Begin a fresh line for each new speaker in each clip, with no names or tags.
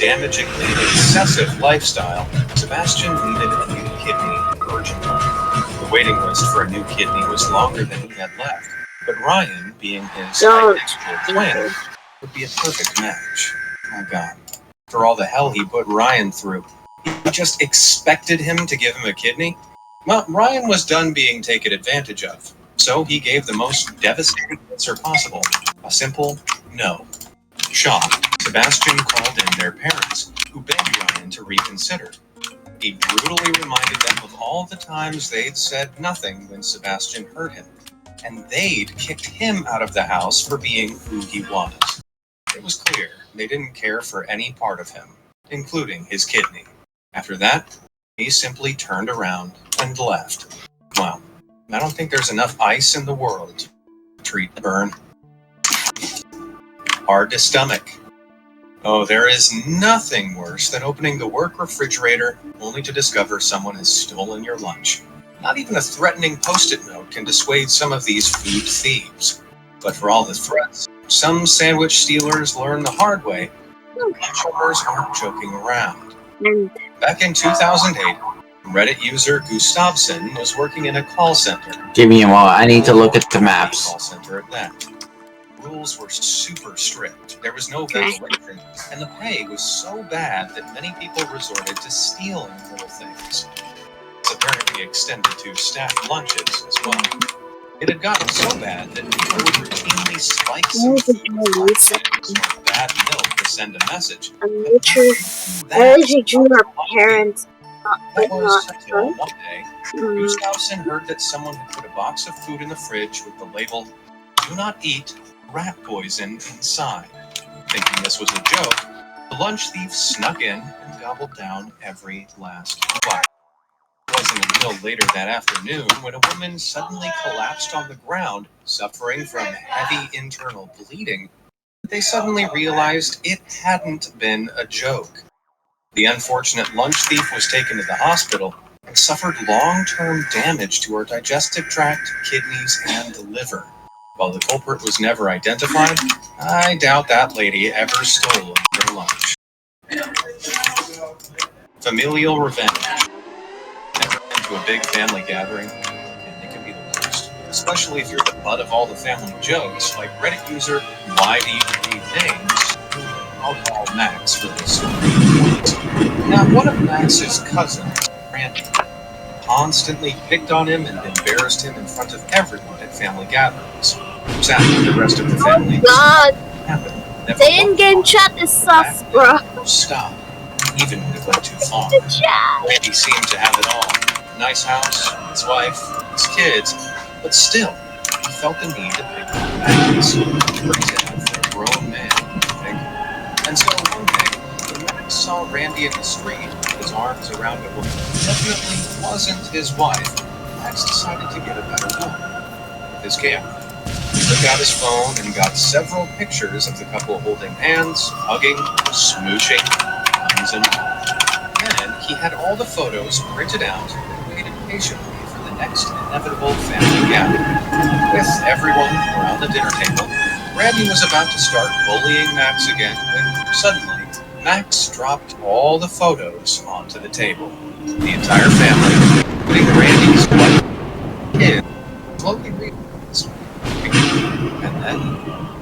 damagingly excessive lifestyle, Sebastian needed a new kidney urgently. The waiting list for a new kidney was longer than he had left, but Ryan, being his identical twin, would be a perfect match. Oh god. For all the hell he put Ryan through, he just expected him to give him a kidney? Well, Ryan was done being taken advantage of, so he gave the most devastating answer possible. A simple no. Shocked, Sebastian called in their parents, who begged Ryan to reconsider. He brutally reminded them of all the times they'd said nothing when Sebastian hurt him, and they'd kicked him out of the house for being who he was. It was clear they didn't care for any part of him, including his kidney. After that, he simply turned around and left. Well, I don't think there's enough ice in the world to treat the burn. Hard to stomach. Oh, there is nothing worse than opening the work refrigerator only to discover someone has stolen your lunch. Not even a threatening post-it note can dissuade some of these food thieves. But for all the threats, some sandwich stealers learn the hard way. Lunch owners aren't joking around. Back in 2008, Reddit user Gustavson was working in a call center.
Give me a moment, I need to look at the maps.
Call center at that. Rules were super strict. There was no ventilation, and the pay was so bad that many people resorted to stealing little things. It's apparently extended to staff lunches as well. It had gotten so bad that people would routinely spike some food with bad milk to send a message.
I'm literally junior parents.
That was until one day, Gustavson heard that someone had put a box of food in the fridge with the label, "Do not eat rat poison" inside. Thinking this was a joke, the lunch thief snuck in and gobbled down every last bite. It wasn't until later that afternoon when a woman suddenly collapsed on the ground, suffering from heavy internal bleeding, that they suddenly realized it hadn't been a joke. The unfortunate lunch thief was taken to the hospital and suffered long-term damage to her digestive tract, kidneys, and liver. While the culprit was never identified, I doubt that lady ever stole their lunch. Familial revenge. Never been to a big family gathering, and it can be the worst. Especially if you're the butt of all the family jokes, like Reddit user Why Do You Need Names? I'll call Max for this story. Now, one of Max's cousins, Randy, constantly picked on him and embarrassed him in front of everyone at family gatherings. Sadly, the rest of the family happened.
The in-game chat is sus, bro.
Stop, even when it went too far. Randy seemed to have it all. Nice house, his wife, his kids, but still, he felt the need to pick on Max. Pretty sad for a grown man, I think. And so one day, when Max saw Randy in the street with his arms around a woman who definitely wasn't his wife, Max decided to get a better look with his camera. He took out his phone and got several pictures of the couple holding hands, hugging, smooching, and then he had all the photos printed out and waited patiently for the next inevitable family gathering. With everyone around the dinner table, Randy was about to start bullying Max again when suddenly Max dropped all the photos onto the table. The entire family, including Randy's wife and kids, slowly realized. And then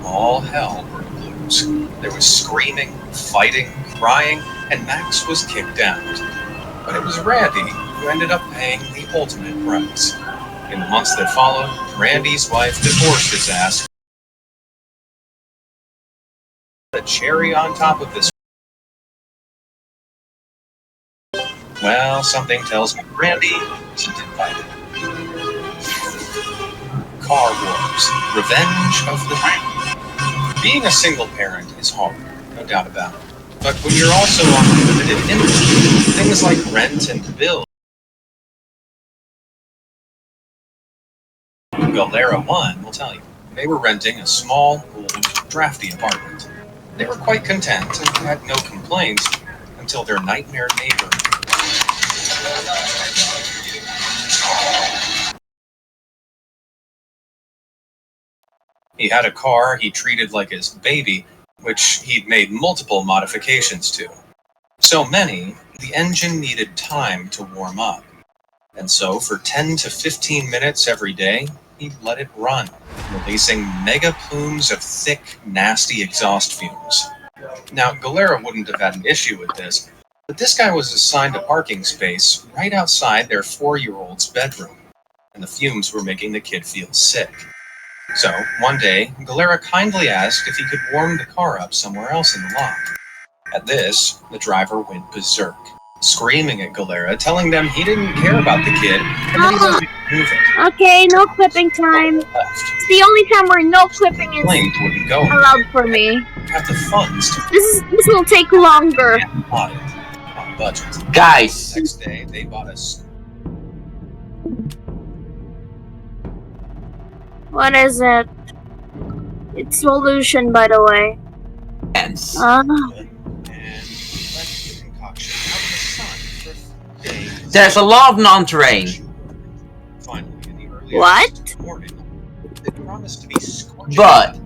all hell broke loose. There was screaming, fighting, crying, and Max was kicked out. But it was Randy who ended up paying the ultimate price. In the months that followed, Randy's wife divorced his ass. The cherry on top of this. Well, something tells me Randy isn't invited. Car Wars, Revenge of the Family. Being a single parent is hard, no doubt about it. But when you're also on limited income, things like rent and bills. Galera 1 will tell you. They were renting a small, old, drafty apartment. They were quite content and had no complaints until their nightmare neighbor. He had a car he treated like his baby, which he'd made multiple modifications to. so many, the engine needed time to warm up. And so for 10 to 15 minutes every day, he let it run, releasing mega plumes of thick, nasty exhaust fumes. Now, Galera wouldn't have had an issue with this, but this guy was assigned a parking space right outside their 4-year-old's bedroom, and the fumes were making the kid feel sick. So, one day, Galera kindly asked if he could warm the car up somewhere else in the lot. At this, the driver went berserk, screaming at Galera, telling them he didn't care about the kid, and that he wasn't move it.
Okay, no clipping time. It's the only time where no clipping is
Wouldn't go
allowed for me.
have the funds to
This will take longer.
on budget.
Guys,
Next day, they bought a
What is it? It's solution, by the way.
hands.
and left the concoction out in the sun for days.
There's a lot of non-terrain.
Finally, in the early
What?
hours of the morning, they promised to be scorching.
But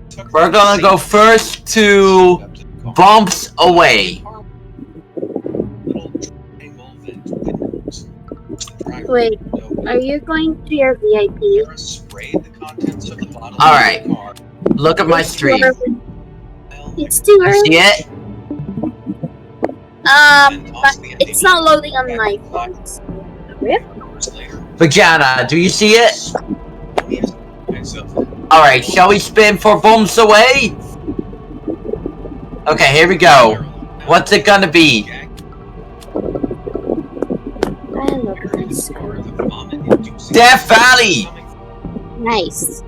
Took
we're
them
gonna go
safely
first to
up to the car.
bumps away.
Little triangle vent windows. The driver
Wait,
opened.
are you going to your VIP?
Galera sprayed the contents of the bottle
Alright.
in the car.
Look at my stream.
It's too
You
early.
see it?
But it's not loading on my phone. Rip?
Hours later,
Vagina, do you see it?
myself
Alright, shall we spin for bumps away? Okay, here we go. What's it gonna be?
I love this.
Death Valley!
Nice.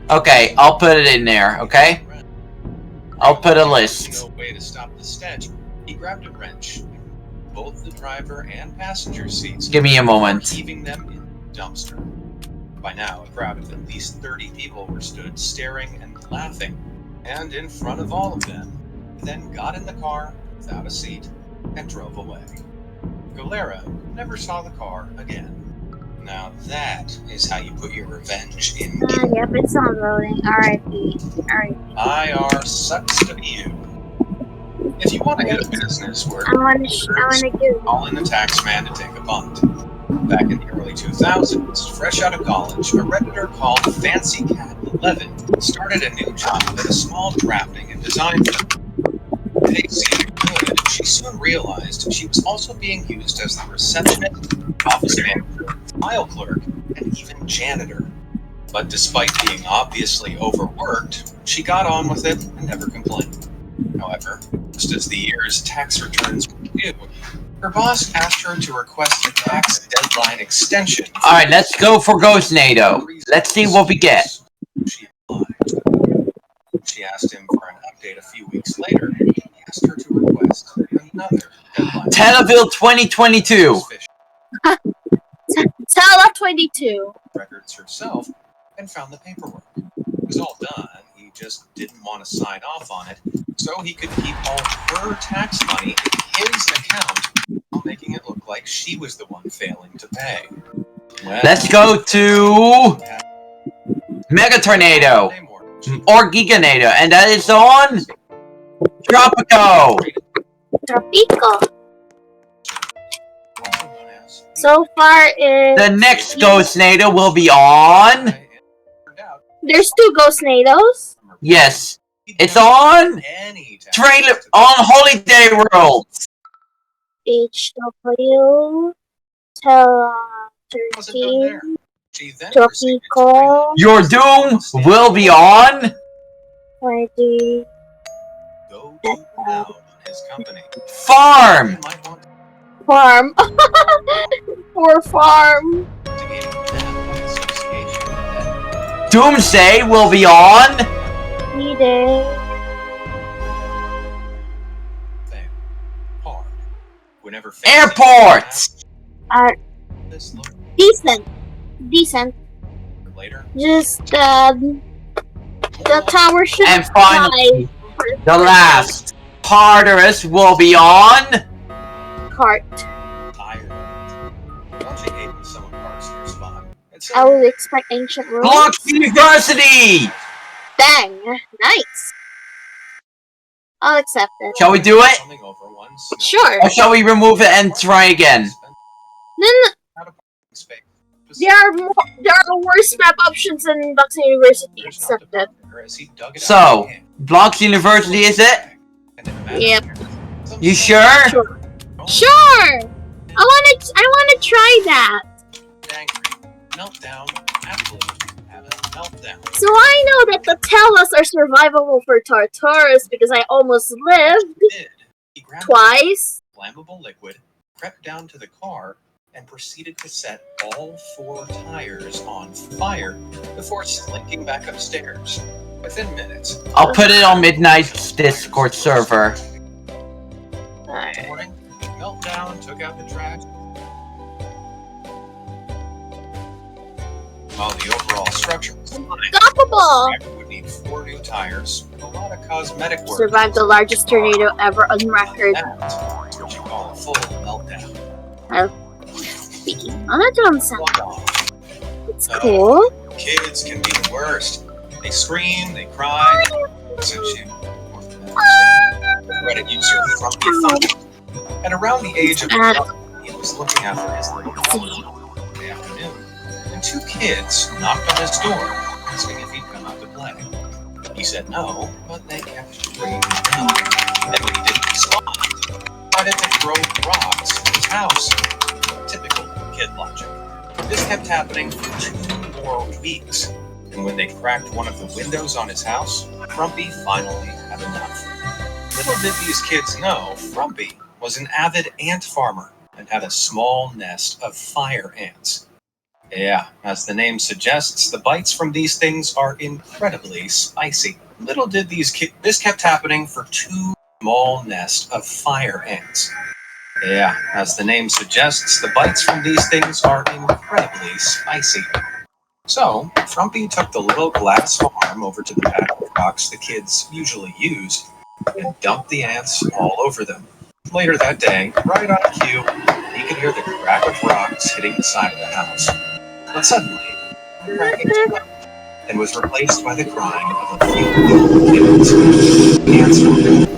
Okay, I'll put it in there, okay? I'll put a list.
No way to stop the stench. He grabbed a wrench, both the driver and passenger seats,
Give me a moment.
heaving them in the dumpster. By now, a crowd of at least 30 people were stood staring and laughing, and in front of all of them, he then got in the car without a seat and drove away. Galera never saw the car again. Now that is how you put your revenge in.
Yep, it's not loading. R.I.P. Alright.
IR sucks to be you. If you want to get a business where
I wanna give.
call in the tax man to take a punt. Back in the early 2000s, fresh out of college, a Redditor called Fancy Cat 11 started a new job at a small drafting and design firm. They seemed good. She soon realized she was also being used as the receptionist, office manager, file clerk, and even janitor. But despite being obviously overworked, she got on with it and never complained. However, just as the year's tax returns were due, her boss asked her to request a tax deadline extension.
Alright, let's go for Ghostnado. Let's see what we get.
She applied. She asked him for an update a few weeks later. He asked her to request another deadline.
Televille 2022.
Tell 22.
Records herself and found the paperwork. It was all done. He just didn't want to sign off on it, so he could keep all her tax money in his account while making it look like she was the one failing to pay. Well,
Let's go to Mega Tornado or Giganado, and that is on Tropico.
Tropico. So far,
The next Ghostnado will be on.
there's 2 Ghostnados.
Yes, it's on trailer on Holiday World.
HW. Turkey. Tropico.
Your doom will be on
Ready.
Go to now on his company.
Farm.
You might want
Farm. Poor farm.
to gain that association with
Doomsday will be on
Needed.
that hard. Whenever
Airports.
this look
Decent.
later.
Just the tower should
And finally, the last Tartarus will be on
cart.
Tired. Don't you hate when someone parks in your spot? It's
I would expect ancient Rome.
Blox University.
Dang, nice. I'll accept it.
Shall we do it?
Coming over once.
Sure.
Or shall we remove it and try again?
Then there are worse map options than Blox University. Accept it.
So, Blox University is it?
Yep.
You sure?
Sure. I wanna try that.
Meltdown. Absolutely. Have a meltdown.
So I know that the Tellus are survivable for Tartarus because I almost lived
He grabbed
twice.
flammable liquid, crept down to the car, and proceeded to set all 4 tires on fire before slinking back upstairs. Within minutes.
I'll put it on Midnight's Discord server.
Alright.
Morning, meltdown, took out the trash. While the overall structure was fine,
Unstoppable!
the would need 4 new tires, a lot of cosmetic work.
Survived the largest tornado ever on record.
That's what you call a full meltdown.
Speaking. Oh, that sounds
Walk off.
it's cool.
Kids can be the worst. They scream, they cry. Since you Reddit user Frumpy Thumpy. At around the age of 11, he was looking after his little brother in the afternoon, when 2 kids knocked on his door, asking if he'd come out to play. He said no, but they kept ringing him. And when he didn't respond, decided to throw rocks at his house. Typical kid logic. This kept happening for 2 more weeks. And when they cracked one of the windows on his house, Frumpy finally had enough. Little did these kids know, Frumpy was an avid ant farmer and had a small nest of fire ants. Yeah, as the name suggests, the bites from these things are incredibly spicy. Little did this kept happening for 2 small nests of fire ants. Yeah, as the name suggests, the bites from these things are incredibly spicy. So, Frumpy took the little glass farm over to the pad of rocks the kids usually used and dumped the ants all over them. Later that day, right on cue, he could hear the crack of rocks hitting the side of the house. But suddenly, the cracking stopped and was replaced by the crying of a few kids. The ants were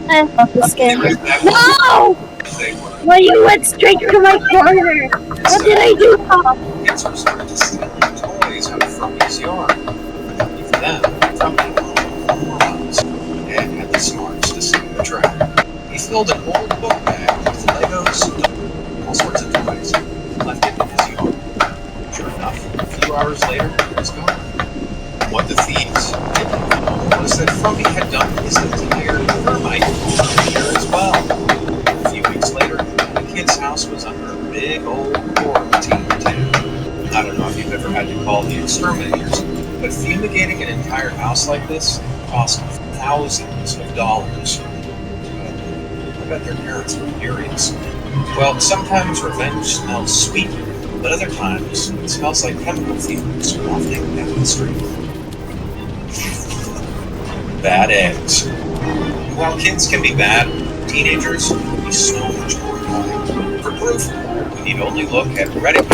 I love this game.
They went back
No!
they were.
Why you went straight to my corner? What did I do wrong?
Kids were starting to steal toys out of Frumpy's yard. Lucky for them, Frumpy owned morons and had the smarts to see the trap. He filled an old book bag with Legos, all sorts of toys, and left it in his yard. Sure enough, a few hours later, it was gone. What the thieves didn't know was that Frumpy had dumped his entire termite farm here as well. A few weeks later, the kid's house was under a big old quarantine too. I don't know if you've ever had to call the exterminators, but fumigating an entire house like this cost thousands of dollars. I bet their parents were furious. Well, sometimes revenge smells sweet, but other times it smells like chemical fumes wafting down the street. Bad eggs. While kids can be bad, teenagers can be so much more annoying. For proof, we need only look at Reddit.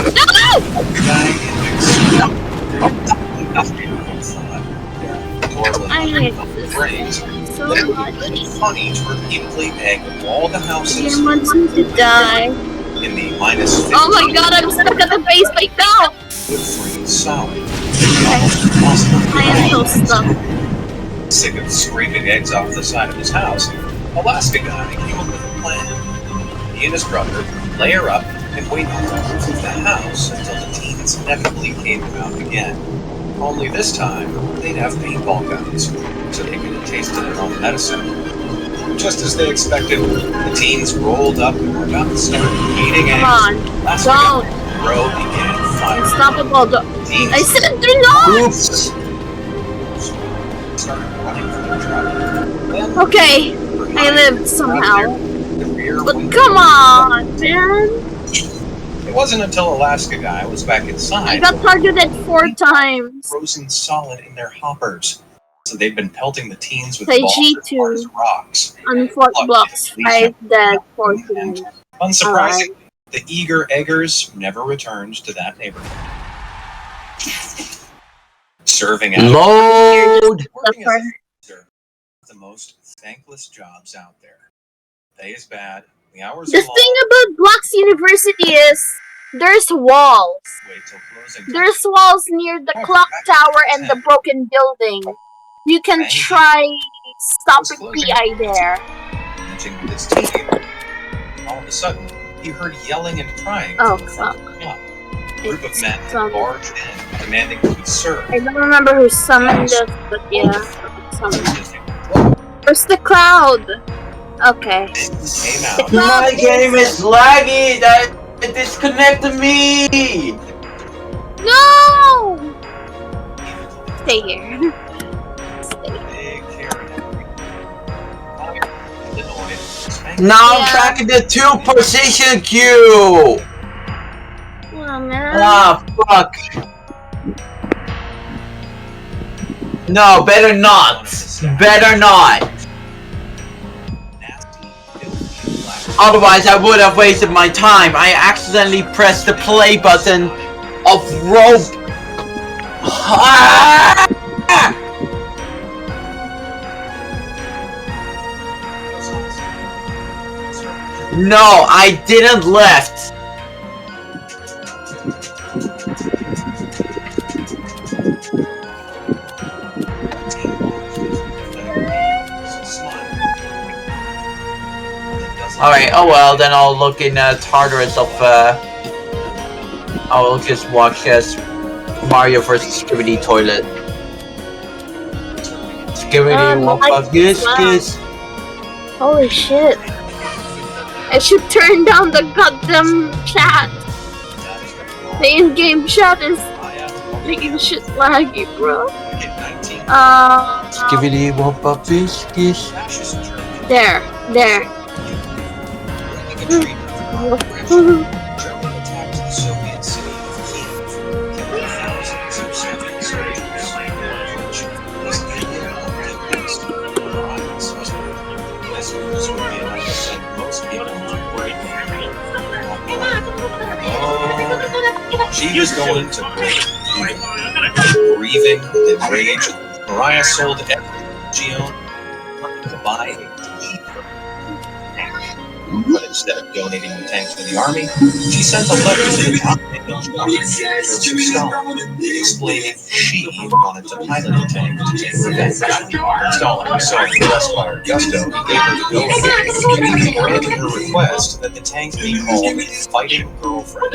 I hate this
brains.
so
But it would
much.
be funny to repeatedly egg all the houses
He wants me to die.
in the minus 50
Oh my god, I'm stuck at the base right now!
would freeze solid. Almost impossible.
I am so stuck.
Sick of scraping eggs off the side of his house, Alaska guy came up with a plan. He and his brother would layer up and wait on the roof of the house until the teens inevitably came out again. Only this time, they'd have paintball guns, so they could taste their own medicine. Just as they expected, the teens rolled up and were about to start eating eggs.
Come on,
Alaska
don't.
guy Bro began firing.
Unstoppable.
Teens
I said do not!
Oops.
started running for their truck. Then,
Okay, I lived somehow. But come on, man!
It wasn't until Alaska guy was back
I
inside,
got targeted 4 times.
frozen solid in their hoppers. So they've been pelting the teens with
Say
balls as
G2.
hard as rocks.
On 4th blocks, 5 dead, 14.
Unsurprisingly, the eager eggers never returned to that neighborhood. Serving out
Load.
working as a the most most thankless jobs out there. Pay is bad. The hours
The
are long.
thing about Blox University is there's walls.
Wait till closing time.
There's walls near the clock tower and the broken building. You can try stopping PI there.
Managing with his team. All of a sudden, he heard yelling and crying.
Oh,
from the front of the club. A group of men barged in, demanding to be served.
I don't remember who summoned us, but yeah. Where's the crowd? Okay.
Came out.
My game is laggy! It disconnected me!
No! Stay here.
Big Karen.
Now I'm back in the 2 position queue!
Oh man.
Ah, fuck. No, better not. Better not. Otherwise, I would have wasted my time. I accidentally pressed the play button of Roblox. No, I didn't left. Alright, oh well, then I'll look in Tartarus of, I'll just watch Mario vs. Skibidi Toilet. Skibidi Wumpa Giz.
Holy shit. I should turn down the goddamn chat. The in-game chat is making shit laggy, bro.
Skibidi Wumpa Giz.
There.
Germany attacked the Soviet city of Kiev, killing thousands of Soviet soldiers, which was against Mariah's husband. This news would be enough to send most people to break. Oh, she was going to break. Grieving and rage, Mariah sold everything she owned to buy a keep. But instead of donating the tanks to the army, she sent a letter to the top Joseph Stalin, explaining she wanted to pilot the tank to take revenge. Stalin himself, impressed by her gusto, he gave her the go-ahead, granting her request that the tank be called Fighting Girlfriend.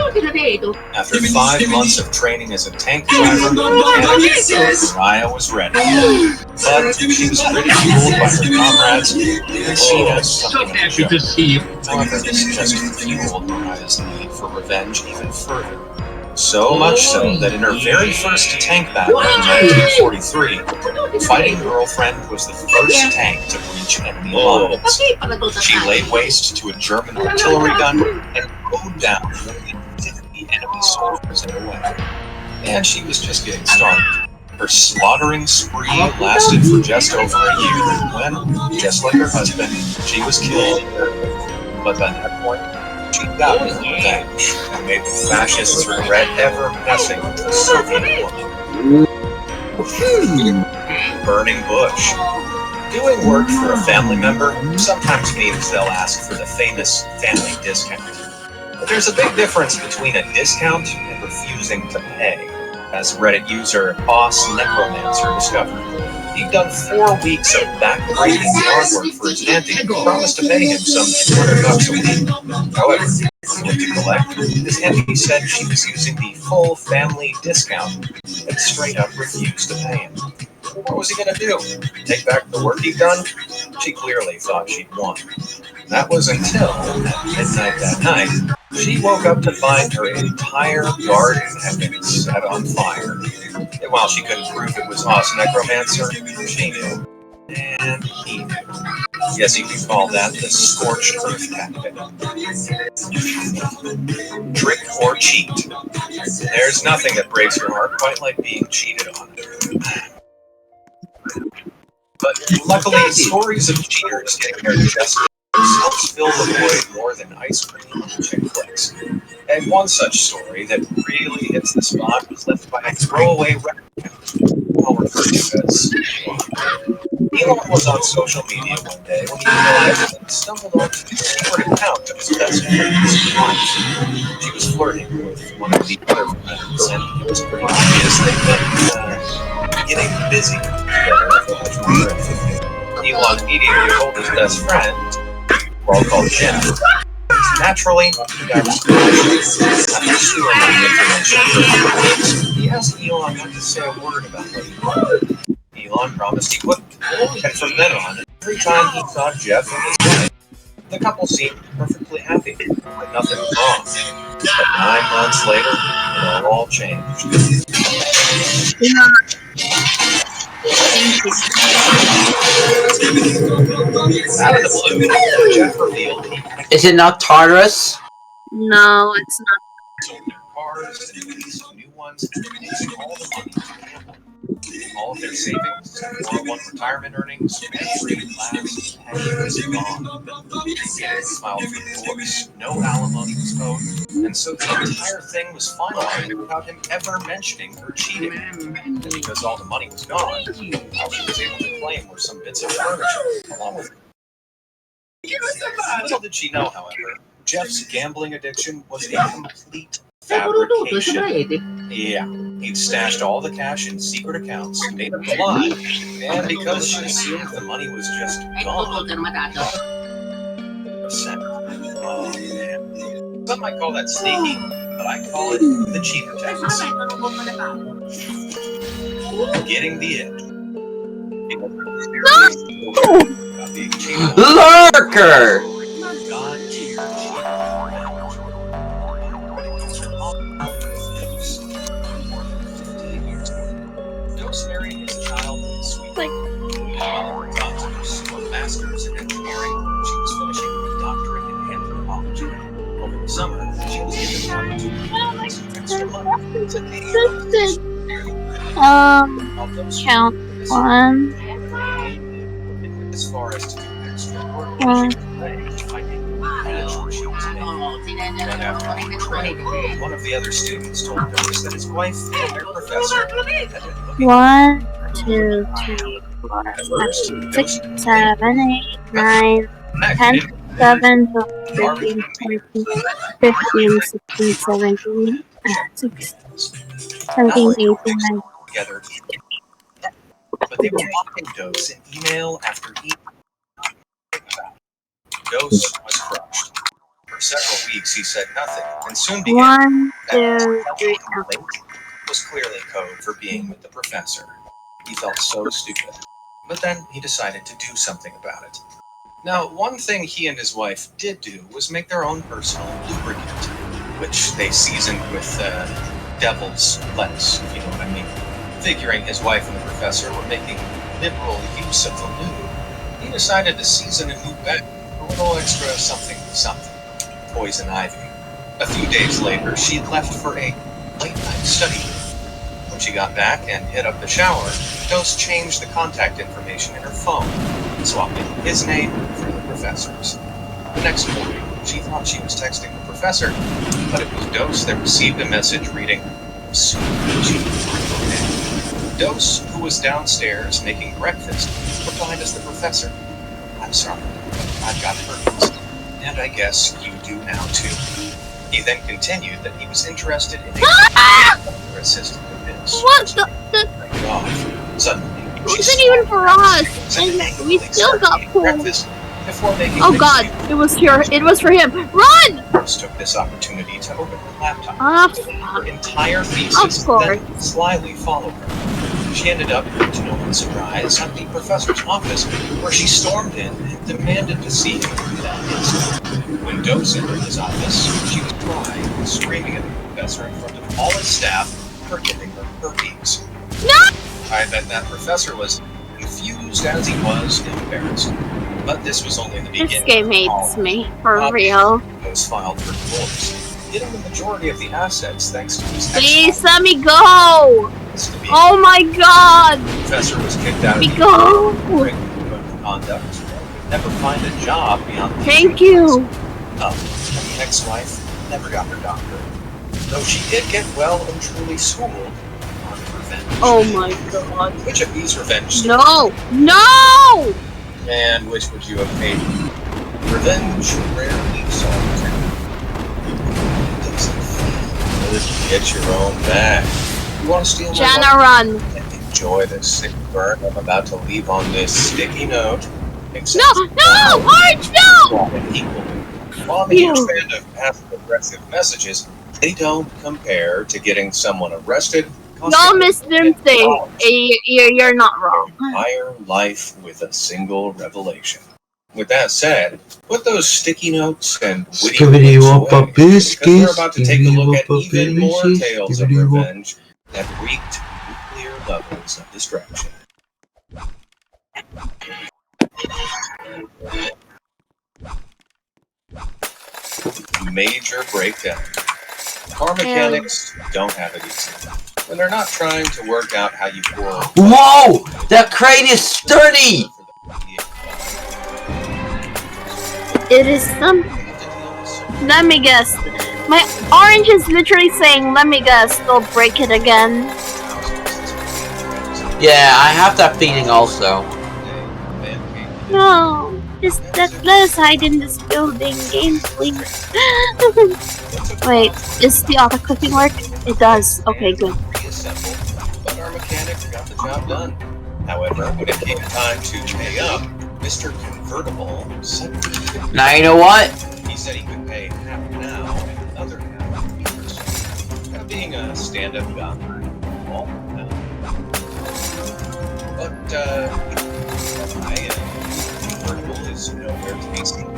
After 5 months of training as a tank driver, Mariah was ready. But she was ridiculed by her comrades and seen as something of a joke. However, this just fueled Mariah's need for revenge even further. So much so that in her very first tank battle in 1943, Fighting Girlfriend was the first tank to breach enemy lines. She laid waste to a German artillery gun and mowed down more than 50 enemy soldiers in her way. And she was just getting started. Her slaughtering spree lasted for just over a year when, just like her husband, she was killed. But at that point, she got revenge and made the fascists regret ever messing with the Soviet woman. Burning bush. Doing work for a family member sometimes means they'll ask for the famous family discount. But there's a big difference between a discount and refusing to pay, as Reddit user Boss Necromancer discovered. He'd done 4 weeks of backbreaking yard work for his auntie and promised to pay him some $200 a week. However, when he went to collect, his auntie said she was using the full family discount and straight up refused to pay him. What was he going to do? Take back the work he'd done? She clearly thought she'd won. That was until, at midnight that night, she woke up to find her entire garden had been set on fire. And while she couldn't prove it was Hoss Necromancer, she knew. And he knew. Yes, you can call that the scorched earth tactic. Trick or cheat. There's nothing that breaks your heart quite like being cheated on. But luckily, stories of cheaters getting their justice helps fill the void more than ice cream and chick flicks. And one such story that really hits the spot was left by a throwaway record, I'll refer to as Elon was on social media one day when he realized that he stumbled onto the secret account of his best friend's wife. She was flirting with one of the other friends, and it was pretty obvious they'd been getting busy together for much more than Elon immediately told his best friend, well called Jim. Naturally, the guy was after stealing the information. He asked Elon not to say a word about what he wanted. Elon promised he wouldn't, and from then on, every time he saw Jeff and his wife, the couple seemed perfectly happy, like nothing was wrong. But 9 months later, it all changed. Out of the blue, Jeff revealed he
Is it not Tartarus?
No, it's not.
sold their cars and leased new ones and used all the money to gamble. All of their savings, 401 retirement earnings, every last penny was gone. He filed for divorce, no alimony was owed, and so the entire thing was finalized without him ever mentioning her cheating. And because all the money was gone, all she was able to claim were some bits of furniture, along with little did she know, however, Jeff's gambling addiction was a complete fabrication. Yeah, he'd stashed all the cash in secret accounts, made up the lie, and because she assumed the money was just gone. Oh man. Some might call that sneaky, but I call it the cheater technique. Getting the edge.
Lurker!
Dose married his child in Sweden. Got her master's in engineering. She was finishing a doctorate in anthropology. Over the summer, she was given the opportunity to extra money to
Count 1.
As far as to do extra work, she was playing finding where she was making. Right after she tried, one of the other students told Dose that his wife and their professor had been looking
1, 2, 3, 4, 5, 6, 7, 8, 9, 10, 11, 12, 13, 14, 15, 16, 17, 17, 18, 19.
together. But they were blocking Dose in email after email. Dose was crushed. For several weeks, he said nothing, and soon began
1, 2, 3,
late was clearly code for being with the professor. He felt so stupid. But then he decided to do something about it. Now, one thing he and his wife did do was make their own personal lubricant, which they seasoned with devil's lettuce, if you know what I mean. Figuring his wife and the professor were making liberal use of the lube, he decided to season a new bag with a little extra something, poison ivy. A few days later, she left for a late-night study. When she got back and hit up the shower, Dose changed the contact information in her phone, swapping his name for the professor's. The next morning, she thought she was texting the professor, but it was Dose that received a message reading, "Soon she will." Dose, who was downstairs making breakfast, replied as the professor, "I'm sorry, I've got herpes, and I guess you do now too." He then continued that he was interested in a assistant of his.
What the?
Suddenly,
It wasn't even for us. And we still got pulled. Oh god, it was for him. Run!
Dose took this opportunity to open her laptop. Her entire thesis, then slyly followed her. She ended up, to no one's surprise, at the professor's office, where she stormed in and demanded to see him that instant. When Dose entered his office, she was crying and screaming at the professor in front of all his staff for giving her herpes.
No!
I bet that professor was confused as he was embarrassed. But this was only the beginning.
This game hates me, for real.
Dose filed for divorce, getting the majority of the assets thanks to his
Please let me go! Oh my god!
The professor was kicked out of
Let me go!
conduct and could never find a job beyond the
Thank you!
and the ex-wife never got her doctorate. Though she did get well and truly schooled on her revenge.
Oh my god.
Which of these revenge stories?
No! No!
And which would you have paid? Revenge rarely solves it. It doesn't feel good to get your own back. You want to steal my
Jana,
money?
run.
And enjoy the sick burn I'm about to leave on this sticky note. Except
No! No! Orange, no!
equally. While I'm a huge fan of passive-aggressive messages, they don't compare to getting someone arrested.
Y'all missed them thing. You're not wrong.
Entire life with a single revelation. With that said, put those sticky notes and witty quips away, because we're about to take a look at even more tales of revenge that wreaked nuclear levels of destruction. Major breakdown. Car mechanics don't have it easy. When they're not trying to work out how you pour.
Whoa! That crane is sturdy!
It is some. Let me guess. My orange is literally saying, let me guess, they'll break it again.
Yeah, I have that feeling also.
No. Just let us hide in this building. Game, please. Wait, does the auto clicking work? It does. Okay, good.
But our mechanic got the job done. However, when it came time to pay up, Mr. Convertible suddenly.
Now you know what?
He said he could pay half now and the other half years. Kind of being a stand-up guy. All now. But Convertible is nowhere to be seen.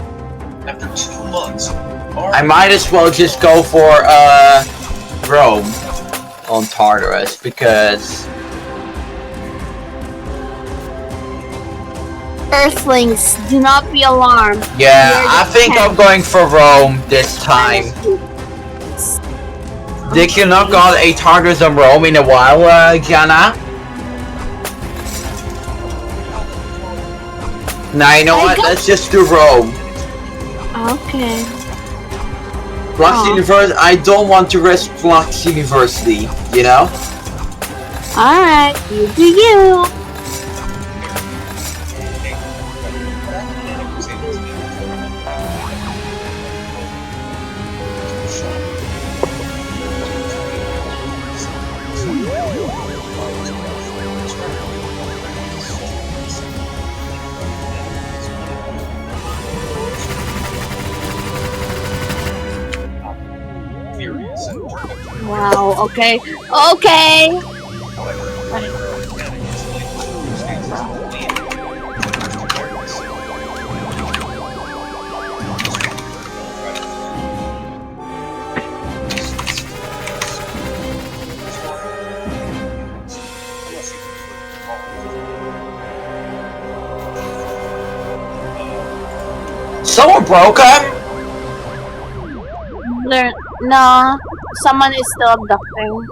After 2 months,
I might as well just go for Rome on Tartarus because
Earthlings, do not be alarmed.
yeah, I think I'm going for Rome this time. Did you not got a Tartarus on Rome in a while, Jana? Now you know what? Let's just do Rome.
Okay.
Blox University. I don't want to risk Blox University. You know.
Alright, you do you. Wow, okay. Okay!
Someone broke her?
No, someone is still abducting.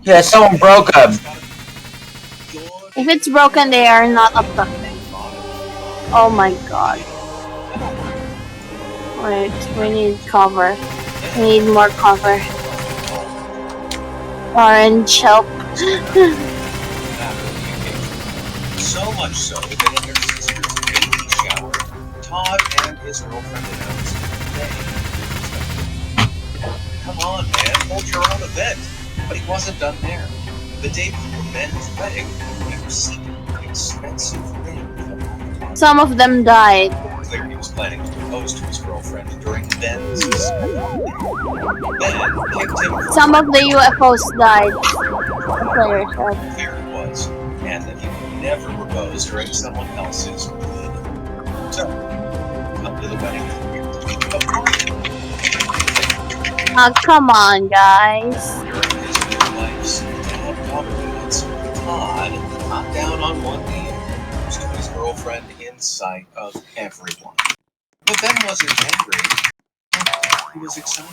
Yeah, someone broke him.
If it's broken, they are not abducting. Oh my god. Wait, we need cover. We need more cover. Orange, help.
So much so that in their sister's baby shower, Todd and his girlfriend announced come on, man, hold your own event. But he wasn't done there. The day before Ben's wedding, he received an expensive ring.
Some of them died.
Clear he was planning to propose to his girlfriend during Ben's Ben kicked him.
Some of the UFOs died. Player said.
Clear it was, and that he would never propose during someone else's good. So, up to the wedding.
Come on, guys.
During his new life's dad governance, Todd got down on one knee and proposed to his girlfriend in sight of everyone. But Ben wasn't angry. He was excited.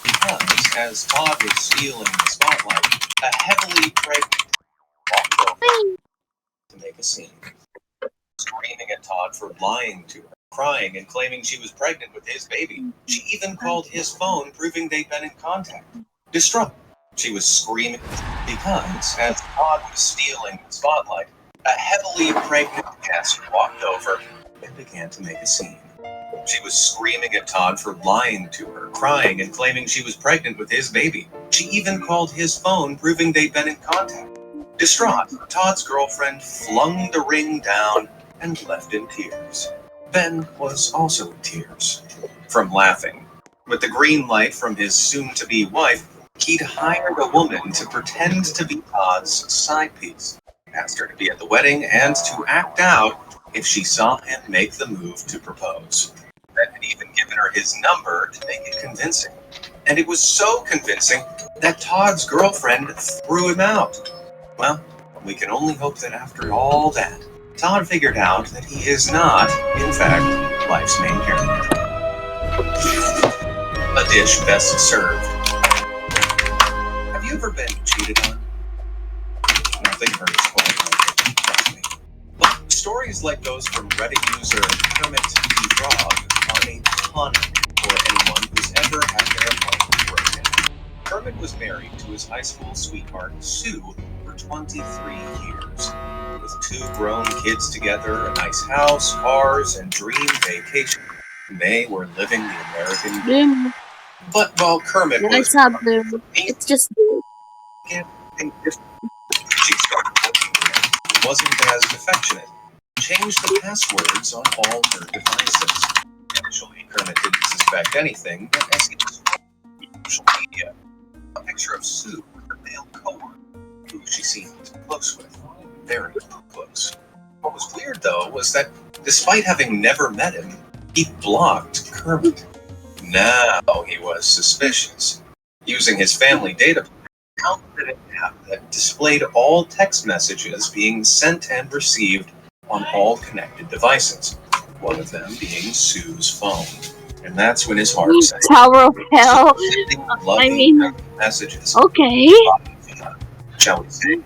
Because, as Todd was stealing the spotlight, a heavily pregnant walked over to make a scene. Screaming at Todd for lying to her, crying and claiming she was pregnant with his baby. She even called his phone, proving they'd been in contact. Distraught, She was screaming because, as Todd was stealing the spotlight, a heavily pregnant guest walked over and began to make a scene. She was screaming at Todd for lying to her, crying and claiming she was pregnant with his baby. She even called his phone, proving they'd been in contact. Distraught, Todd's girlfriend flung the ring down and left in tears. Ben was also in tears from laughing. With the green light from his soon-to-be wife, he'd hired a woman to pretend to be Todd's side piece. He asked her to be at the wedding and to act out if she saw him make the move to propose. Ben had even given her his number to make it convincing. And it was so convincing that Todd's girlfriend threw him out. Well, we can only hope that after all that, Todd figured out that he is not, in fact, life's main character. A dish best served. Have you ever been cheated on? Nothing hurts quite like it, trust me. But stories like those from Reddit user Kermit the Frog are a tonic for anyone who's ever had their heart broken. Kermit was married to his high school sweetheart, Sue, for 23 years. With 2 grown kids together, a nice house, cars, and dream vacation, they were living the American dream. But while Kermit was...
It's just...
She started working with him. He wasn't as affectionate. Changed the passwords on all her devices. Initially, Kermit didn't suspect anything, but as he was on social media, a picture of Sue with her male coworker, who she seemed close with. Very close. What was weird, though, was that despite having never met him, he blocked Kermit. Now he was suspicious. Using his family data, downloaded an app that displayed all text messages being sent and received on all connected devices, one of them being Sue's phone. And that's when his heart sank.
Tower of Hell.
Messages.
Okay.
Shall we say,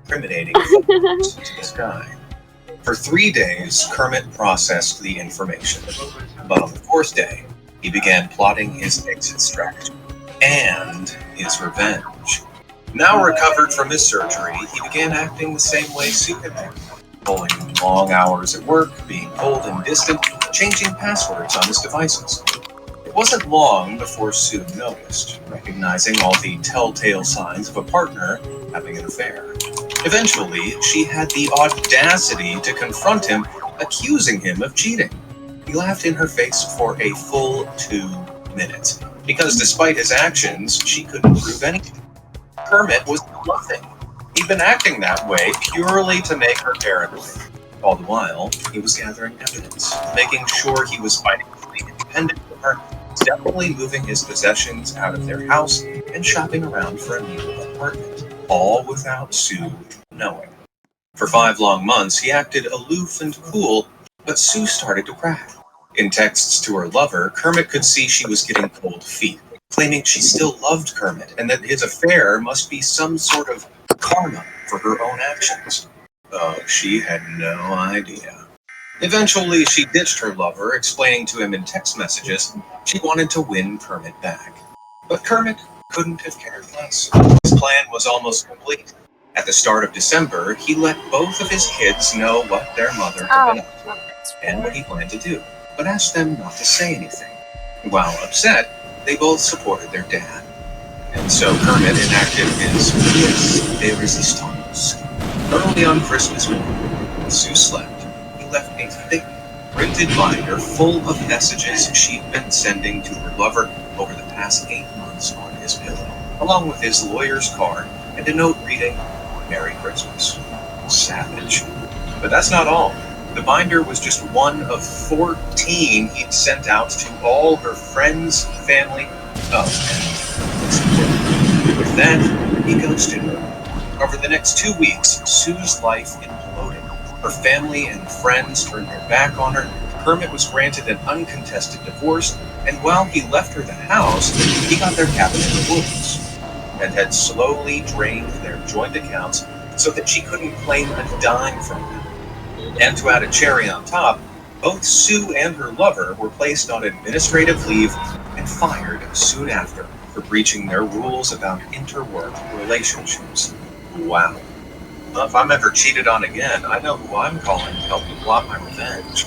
incriminating photos to this guy. For 3 days, Kermit processed the information. But on the 4th day, he began plotting his exit strategy and his revenge. Now recovered from his surgery, he began acting the same way Sue had been, pulling long hours at work, being cold and distant, changing passwords on his devices. It wasn't long before Sue noticed, recognizing all the telltale signs of a partner having an affair. Eventually, she had the audacity to confront him, accusing him of cheating. He laughed in her face for a full 2 minutes, because despite his actions, she couldn't prove anything. Kermit was bluffing. He'd been acting that way purely to make her paranoid. All the while, he was gathering evidence, making sure he was financially independent of her, steadily moving his possessions out of their house, and shopping around for a new apartment, all without Sue knowing. For 5 long months, he acted aloof and cool, but Sue started to crack. In texts to her lover, Kermit could see she was getting cold feet, claiming she still loved Kermit and that his affair must be some sort of karma for her own actions. Oh, she had no idea. Eventually, she ditched her lover, explaining to him in text messages she wanted to win Kermit back. But Kermit couldn't have cared less. His plan was almost complete. At the start of December, he let both of his kids know what their mother had been up to and what he planned to do, but asked them not to say anything. While upset, they both supported their dad. And so Kermit enacted his pièce de résistance. Early on Christmas morning, when Sue slept, he left a thick, printed binder full of messages she'd been sending to her lover over the past 8 months on his pillow, along with his lawyer's card and a note reading, "Merry Christmas." Savage. But that's not all. The binder was just one of 14 he'd sent out to all her friends, family, and with that, he ghosted her. Over the next 2 weeks, Sue's life imploded. Her family and friends turned their back on her. Kermit was granted an uncontested divorce, and while he left her the house, he got their cabin in the woods, and had slowly drained their joint accounts so that she couldn't claim a dime from him. And to add a cherry on top, both Sue and her lover were placed on administrative leave and fired soon after for breaching their rules about interwork relationships. Wow. Well, if I'm ever cheated on again, I know who I'm calling to help me plot my revenge.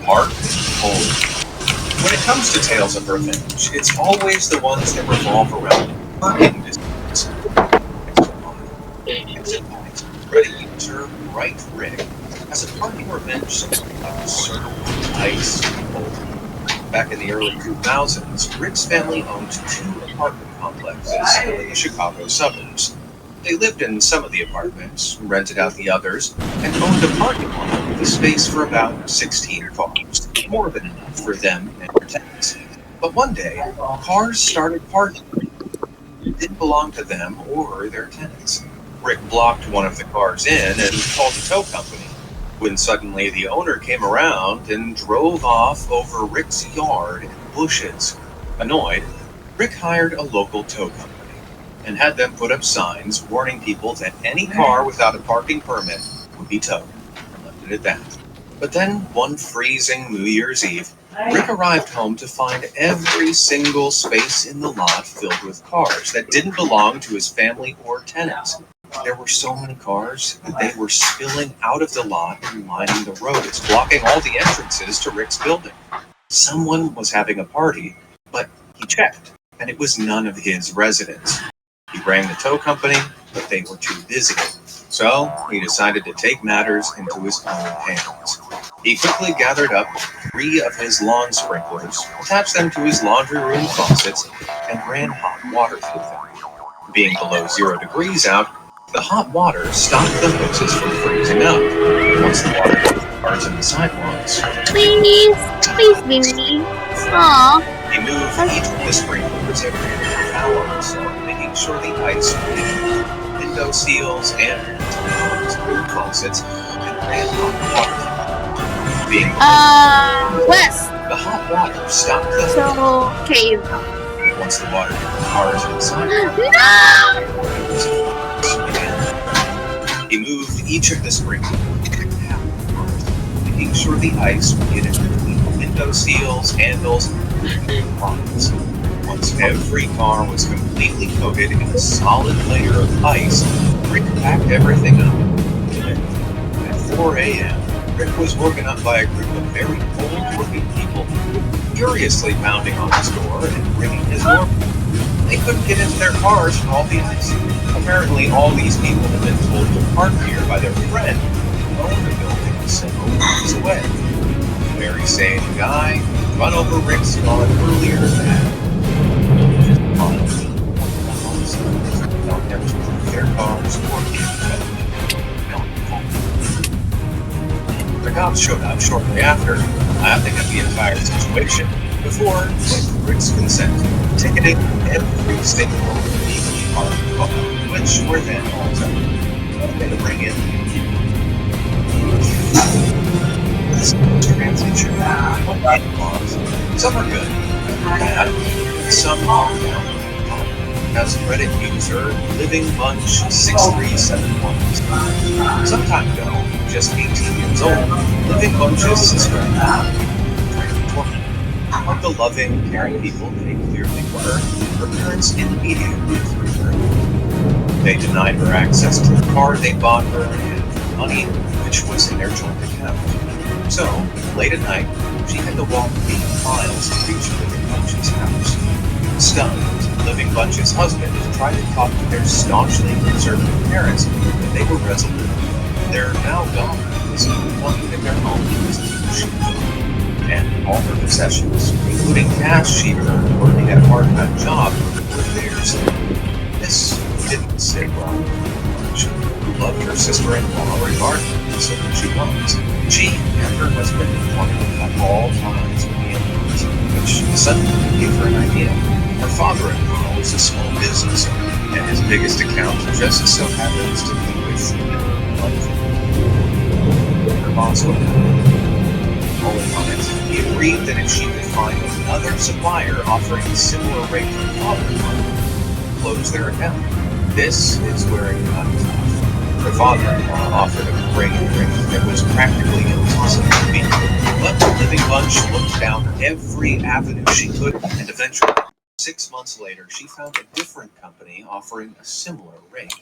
Part 4. When it comes to tales of revenge, it's always the ones that revolve around parking disputes. Ready to right Rick as a parking revenge like serve ice cold. Back in the early 2000s, Rick's family owned 2 apartment complexes in the Chicago suburbs. They lived in some of the apartments, rented out the others, and owned a parking lot with a space for about 16 cars, more than enough for them and their tenants. But one day, cars started parking. It didn't belong to them or their tenants. Rick blocked one of the cars in and called a tow company, when suddenly the owner came around and drove off over Rick's yard and bushes. Annoyed, Rick hired a local tow company and had them put up signs warning people that any car without a parking permit would be towed, and left it at that. But then, one freezing New Year's Eve, Rick arrived home to find every single space in the lot filled with cars that didn't belong to his family or tenants. There were so many cars that they were spilling out of the lot and lining the roads, blocking all the entrances to Rick's building. Someone was having a party, but he checked, and it was none of his residents. He rang the tow company, but they were too busy. So he decided to take matters into his own hands. He quickly gathered up 3 of his lawn sprinklers, attached them to his laundry room faucets, and ran hot water through them. Being below 0 degrees out, the hot water stopped the hoses from freezing up. Once the water hit the cars and the sidewalks,
Please be me. Aww.
he moved each of the sprinklers every half hour or so, making sure the ice would window seals and room faucets, and ran hot water. Being
West.
the hot water stopped the
So, cave.
once the water hit the cars and the sidewalks.
No!
He moved each of the sprinklers making sure the ice would get in between window seals, handles, and lines. Once every car was completely coated in a solid layer of ice, Rick packed everything up. At 4 a.m., Rick was woken up by a group of very old-looking people furiously pounding on his door and ringing his doorbell. They couldn't get into their cars from all the ice. Apparently, all these people had been told to park here by their friend who owned the building several blocks away. The very same guy who run over Rick's lawn earlier that never to move their cars or the cops showed up shortly after, laughing at the entire situation, before, with Rick's consent, ticketing every single legally parked car, which were then all towed. They to bring in this transition in laws. Some are good, bad, some are down. As Reddit user LivingBunch6371 some time ago, just 18 years old, LivingBunch's sister of the loving, caring people they clearly were, her parents immediately threw her. They denied her access to the car they bought her and money, which was in their joint account. So, late at night, she had to walk 8 miles to reach LivingBunch's house. Stunned, LivingBunch's husband tried to talk to their staunchly conservative parents, but they were resolute. Their now daughter was wanting that their home was Hoshinado, and all her possessions, including cash she earned working at a part-time job, were theirs. This didn't sit well with LivingBunch, who loved her sister-in-law regardless of who she was. She and her husband wanted at all times to be in the which suddenly gave her an idea. Her father-in-law was a small business owner, and his biggest account just so happens to be with her boss would all in on it. He agreed that if she could find another supplier offering a similar rate to her father-in-law, close their account. This is where it got tough. Her father-in-law offered a great drink that was practically impossible to beat. But the living bunch looked down every avenue she could, and eventually, 6 months later, she found a different company offering a similar rate.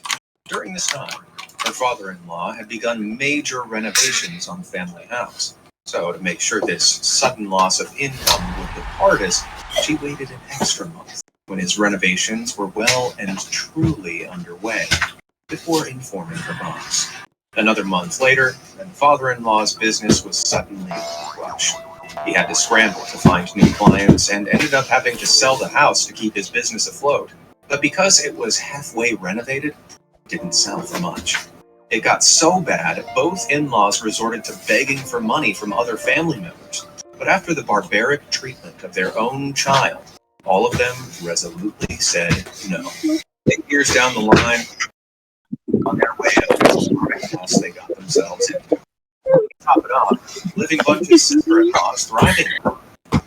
During this time, her father-in-law had begun major renovations on the family house. So, to make sure this sudden loss of income would hit hardest, she waited an extra month when his renovations were well and truly underway before informing her boss. Another month later, and father-in-law's business was suddenly crushed. He had to scramble to find new clients and ended up having to sell the house to keep his business afloat. But because it was halfway renovated, it didn't sell for much. It got so bad, both in-laws resorted to begging for money from other family members. But after the barbaric treatment of their own child, all of them resolutely said no. 8 years down the line, on their way out of the house they got themselves into. To top it off, living bunch's sister-in-laws thriving.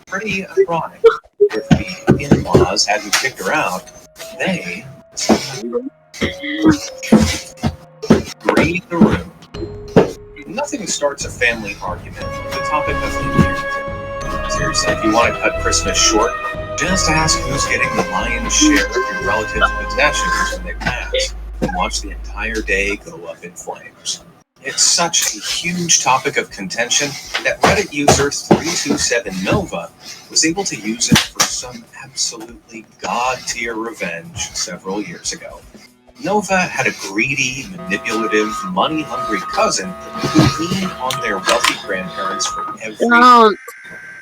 Pretty ironic. If the in-laws hadn't kicked her out, they read the room. Nothing starts a family argument with the topic of inheritance. Seriously, if you want to cut Christmas short, just ask who's getting the lion's share of your relatives' possessions when they pass, and watch the entire day go up in flames. It's such a huge topic of contention that Reddit user 327Nova was able to use it for some absolutely god-tier revenge several years ago. Nova had a greedy, manipulative, money-hungry cousin who leaned on their wealthy grandparents for everything.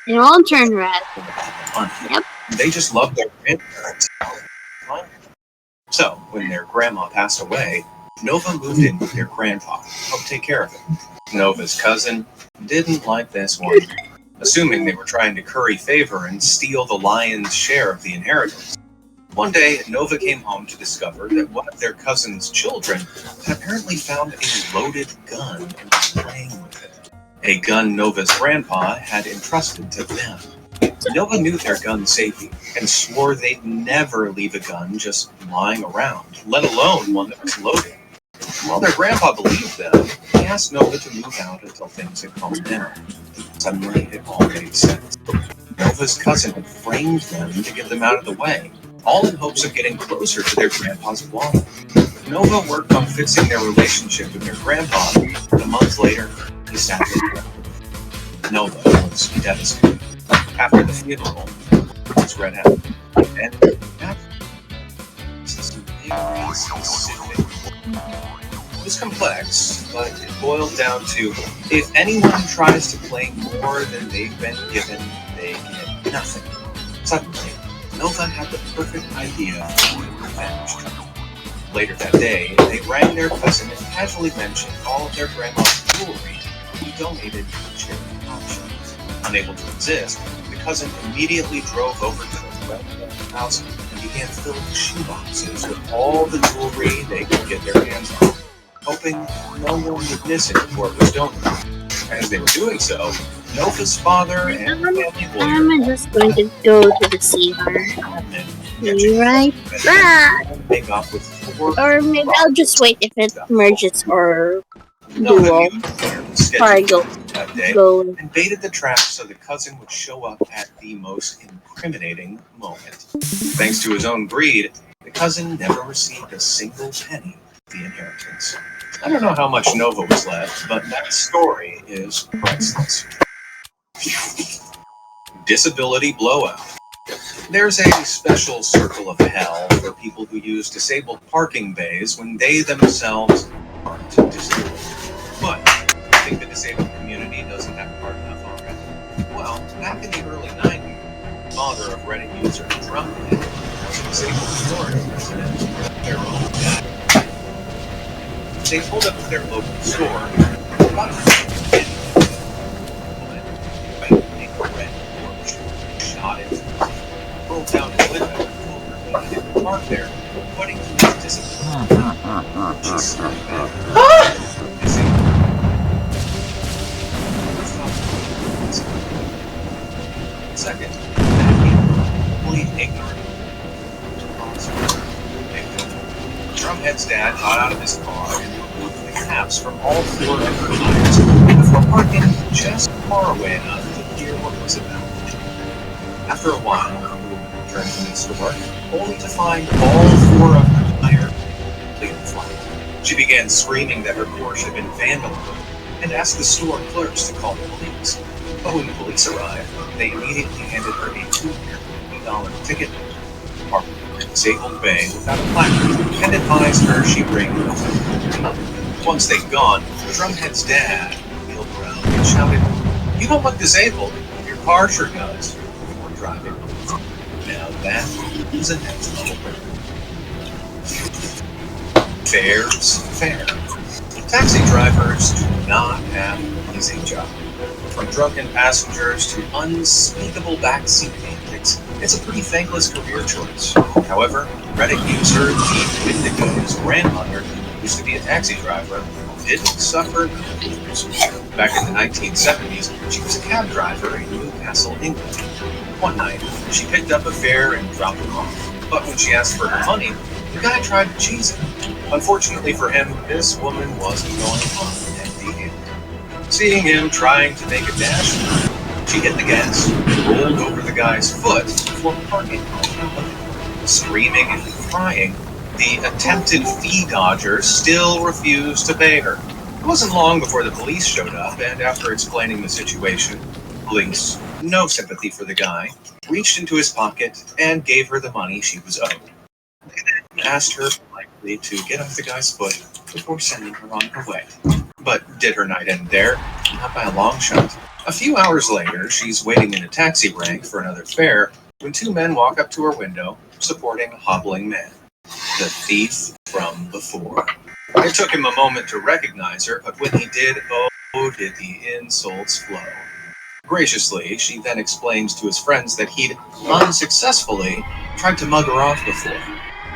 They all turn red. Yep.
They just loved their grandparents. So, when their grandma passed away, Nova moved in with their grandpa to help take care of him. Nova's cousin didn't like this one, assuming they were trying to curry favor and steal the lion's share of the inheritance. One day, Nova came home to discover that one of their cousin's children had apparently found a loaded gun and was playing with it. A gun Nova's grandpa had entrusted to them. Nova knew their gun safety and swore they'd never leave a gun just lying around, let alone one that was loaded. While their grandpa believed them, he asked Nova to move out until things had calmed down. Suddenly, it all made sense. Nova's cousin had framed them to get them out of the way, all in hopes of getting closer to their grandpa's wallet. Nova worked on fixing their relationship with their grandpa, and a month later, he sadly died. Nova was devastated. After the funeral, it was read out, and this is very specific. It was complex, but it boiled down to, if anyone tries to claim more than they've been given, they get nothing. Suddenly, Nova had the perfect idea for revenge. Later that day, they rang their cousin and casually mentioned all of their grandma's jewelry to be donated to the charity auction. Unable to resist, the cousin immediately drove over to the grandmother's house and began filling shoeboxes with all the jewelry they could get their hands on, hoping no one would miss it before it was donated. As they were doing so, Nova's father and family lawyer
I'm just going to go to the CR. Be right back.
make off with 4
Or maybe I'll just wait if it merges or
No
dual.
one knew
Or go.
that day
Go.
and baited the trap so the cousin would show up at the most incriminating moment. Thanks to his own greed, the cousin never received a single penny of the inheritance. I don't know how much Nova was left, but that story is priceless. Disability blowout. There's a special circle of hell for people who use disabled parking bays when they themselves aren't disabled. But I think the disabled community doesn't have it hard enough already. Well, back in the early 90s, the father of Reddit user Tropico was a disabled Florida resident with their own dad. They pulled up to their local store, about shot it, rolled down his window, and told her he needed to park there, pointing to his disability. She started back. Second, complete ignorant. Drumhead's dad got out of his car and removed the all four of her tires before parking just far away enough to hear what was about. After a while, the woman returned to the store, only to find all four of her tires completely flat. She began screaming that her Porsche had been vandalized and asked the store clerks to call the police. But when the police arrived, they immediately handed her a $250 ticket, parked in a disabled bay without a placard, and advised her she bring nothing. Once they'd gone, Drumhead's dad wheeled around and shouted, "You don't look disabled. Your car sure does," before driving. Now that is a next level burn. Fair's fair. Taxi drivers do not have an easy job. From drunken passengers to unspeakable backseat antics, it's a pretty thankless career choice. However, Reddit user Deep Indigo's grandmother, who used to be a taxi driver, didn't suffer fools. Back in the 1970s, she was a cab driver in Newcastle, England. One night, she picked up a fare and dropped him off. But when she asked for her money, the guy tried to cheese it. Unfortunately for him, this woman wasn't going on empty-handed. Seeing him trying to make a dash, she hit the gas and rolled over the guy's foot before parking. Screaming and crying, the attempted fee dodger still refused to pay her. It wasn't long before the police showed up, and after explaining the situation, police, no sympathy for the guy, reached into his pocket and gave her the money she was owed. They then asked her politely to get off the guy's foot before sending her on her way. But did her night end there? Not by a long shot. A few hours later, she's waiting in a taxi rank for another fare when two men walk up to her window, supporting a hobbling man. The thief from before. It took him a moment to recognize her, but when he did, oh, did the insults flow. Graciously, she then explains to his friends that he'd unsuccessfully tried to mug her off before.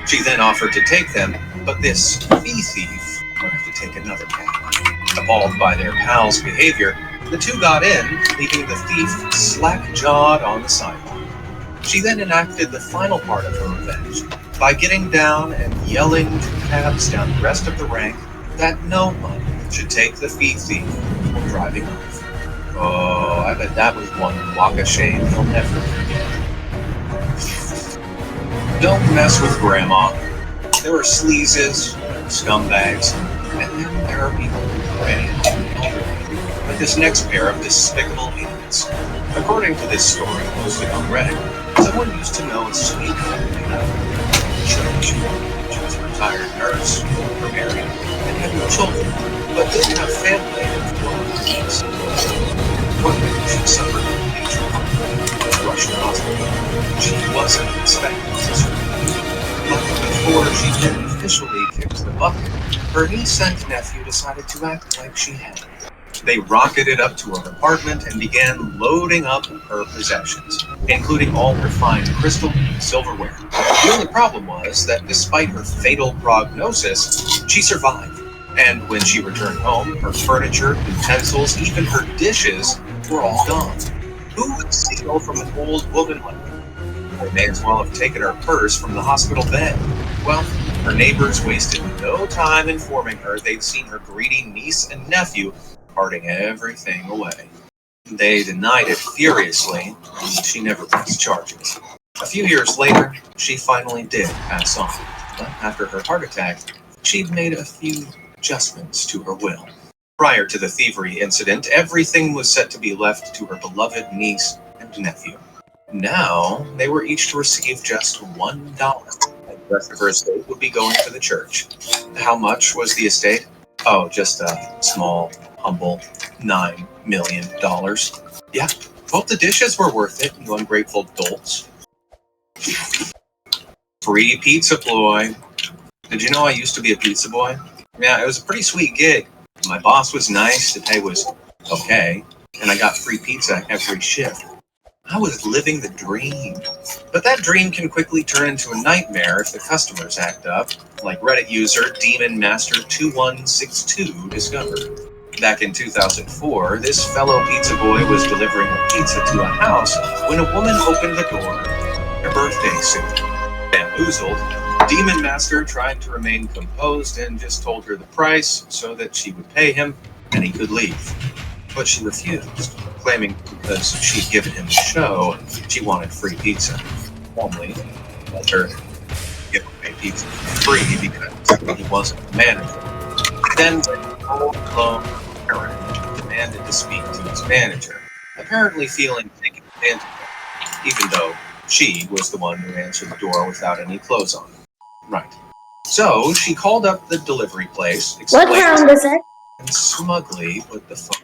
She then offered to take them, but this fee thief wanted to take another cab. Appalled by their pal's behavior, the two got in, leaving the thief slack-jawed on the sidewalk. She then enacted the final part of her revenge by getting down and yelling to cabs down the rest of the rank that no one should take the fee thief while driving off. Oh, I bet that was one Waka shame he'll never forget. Don't mess with Grandma. There are sleazes, scumbags, and then there are people who pray and elderly. But this next pair of despicable idiots. According to this story posted on Reddit, someone used to know a sweet family. She was a retired nurse, married, and had no children, but didn't have family and belongings. One day she suffered a major heart was rushed to hospital. She wasn't expecting to survive. But before she could officially kick the bucket, her niece and nephew decided to act like she had. They rocketed up to her apartment and began loading up her possessions, including all her fine crystal and silverware. The only problem was that despite her fatal prognosis, she survived. And when she returned home, her furniture, utensils, even her dishes were all gone. Who would steal from an old woman like that? They may as well have taken her purse from the hospital bed. Well, her neighbors wasted no time informing her they'd seen her greedy niece and nephew parting everything away. They denied it furiously, and she never pressed charges. A few years later, she finally did pass on, but after her heart attack, she'd made a few adjustments to her will. Prior to the thievery incident, everything was set to be left to her beloved niece and nephew. Now, they were each to receive just $1, and the rest of her estate would be going to the church. How much was the estate? Oh, just a small, humble $9 million. Yeah, hope the dishes were worth it, you ungrateful dolts. Free pizza boy. Did you know I used to be a pizza boy? Yeah, it was a pretty sweet gig. My boss was nice, the pay was okay, and I got free pizza every shift. I was living the dream. But that dream can quickly turn into a nightmare if the customers act up, like Reddit user Demon Master 2162 discovered. Back in 2004, this fellow pizza boy was delivering a pizza to a house when a woman opened the door in her birthday suit. Bamboozled, Demon Master tried to remain composed and just told her the price so that she would pay him and he could leave. But she refused, claiming because she'd given him a show, she wanted free pizza. Calmly, let her give away pizza for free because he wasn't the manager. Then, full-blown Karen demanded to speak to his manager, apparently feeling taken advantage of, even though she was the one who answered the door without any clothes on. Right. So she called up the delivery place,
What round is it?
and smugly put the phone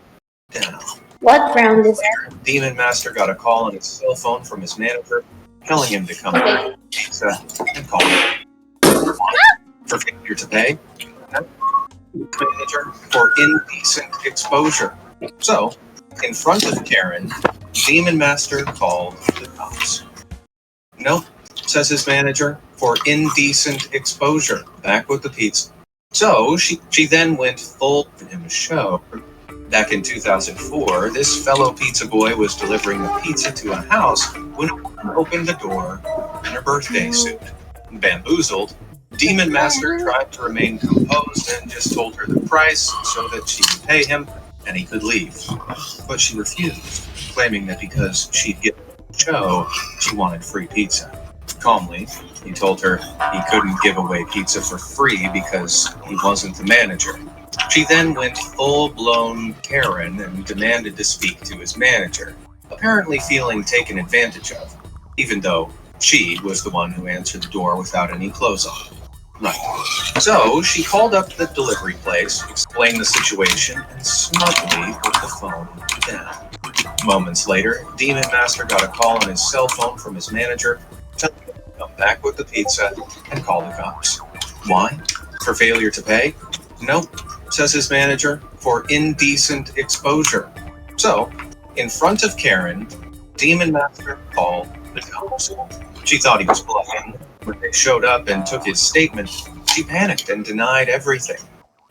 down.
What round is it?
Demon Master got a call on his cell phone from his manager, telling him to come to pizza and call him. For failure to pay. Manager for indecent exposure. So, in front of Karen, Demon Master called the cops. Nope, says his manager, for indecent exposure. Back with the pizza. So, she then went full in him a show. Back in 2004, this fellow pizza boy was delivering a pizza to a house when a woman opened the door in her birthday suit. Bamboozled, Demon Master tried to remain composed and just told her the price so that she would pay him and he could leave. But she refused, claiming that because she'd given the show, she wanted free pizza. Calmly, he told her he couldn't give away pizza for free because he wasn't the manager. She then went full-blown Karen and demanded to speak to his manager, apparently feeling taken advantage of, even though she was the one who answered the door without any clothes on. Right. So she called up the delivery place, explained the situation, and smugly put the phone down. Moments later, Demon Master got a call on his cell phone from his manager, telling him to come back with the pizza and call the cops. Why? For failure to pay? Nope, says his manager, for indecent exposure. So, in front of Karen, Demon Master called the cops. She thought he was bluffing. When they showed up and took his statement, she panicked and denied everything.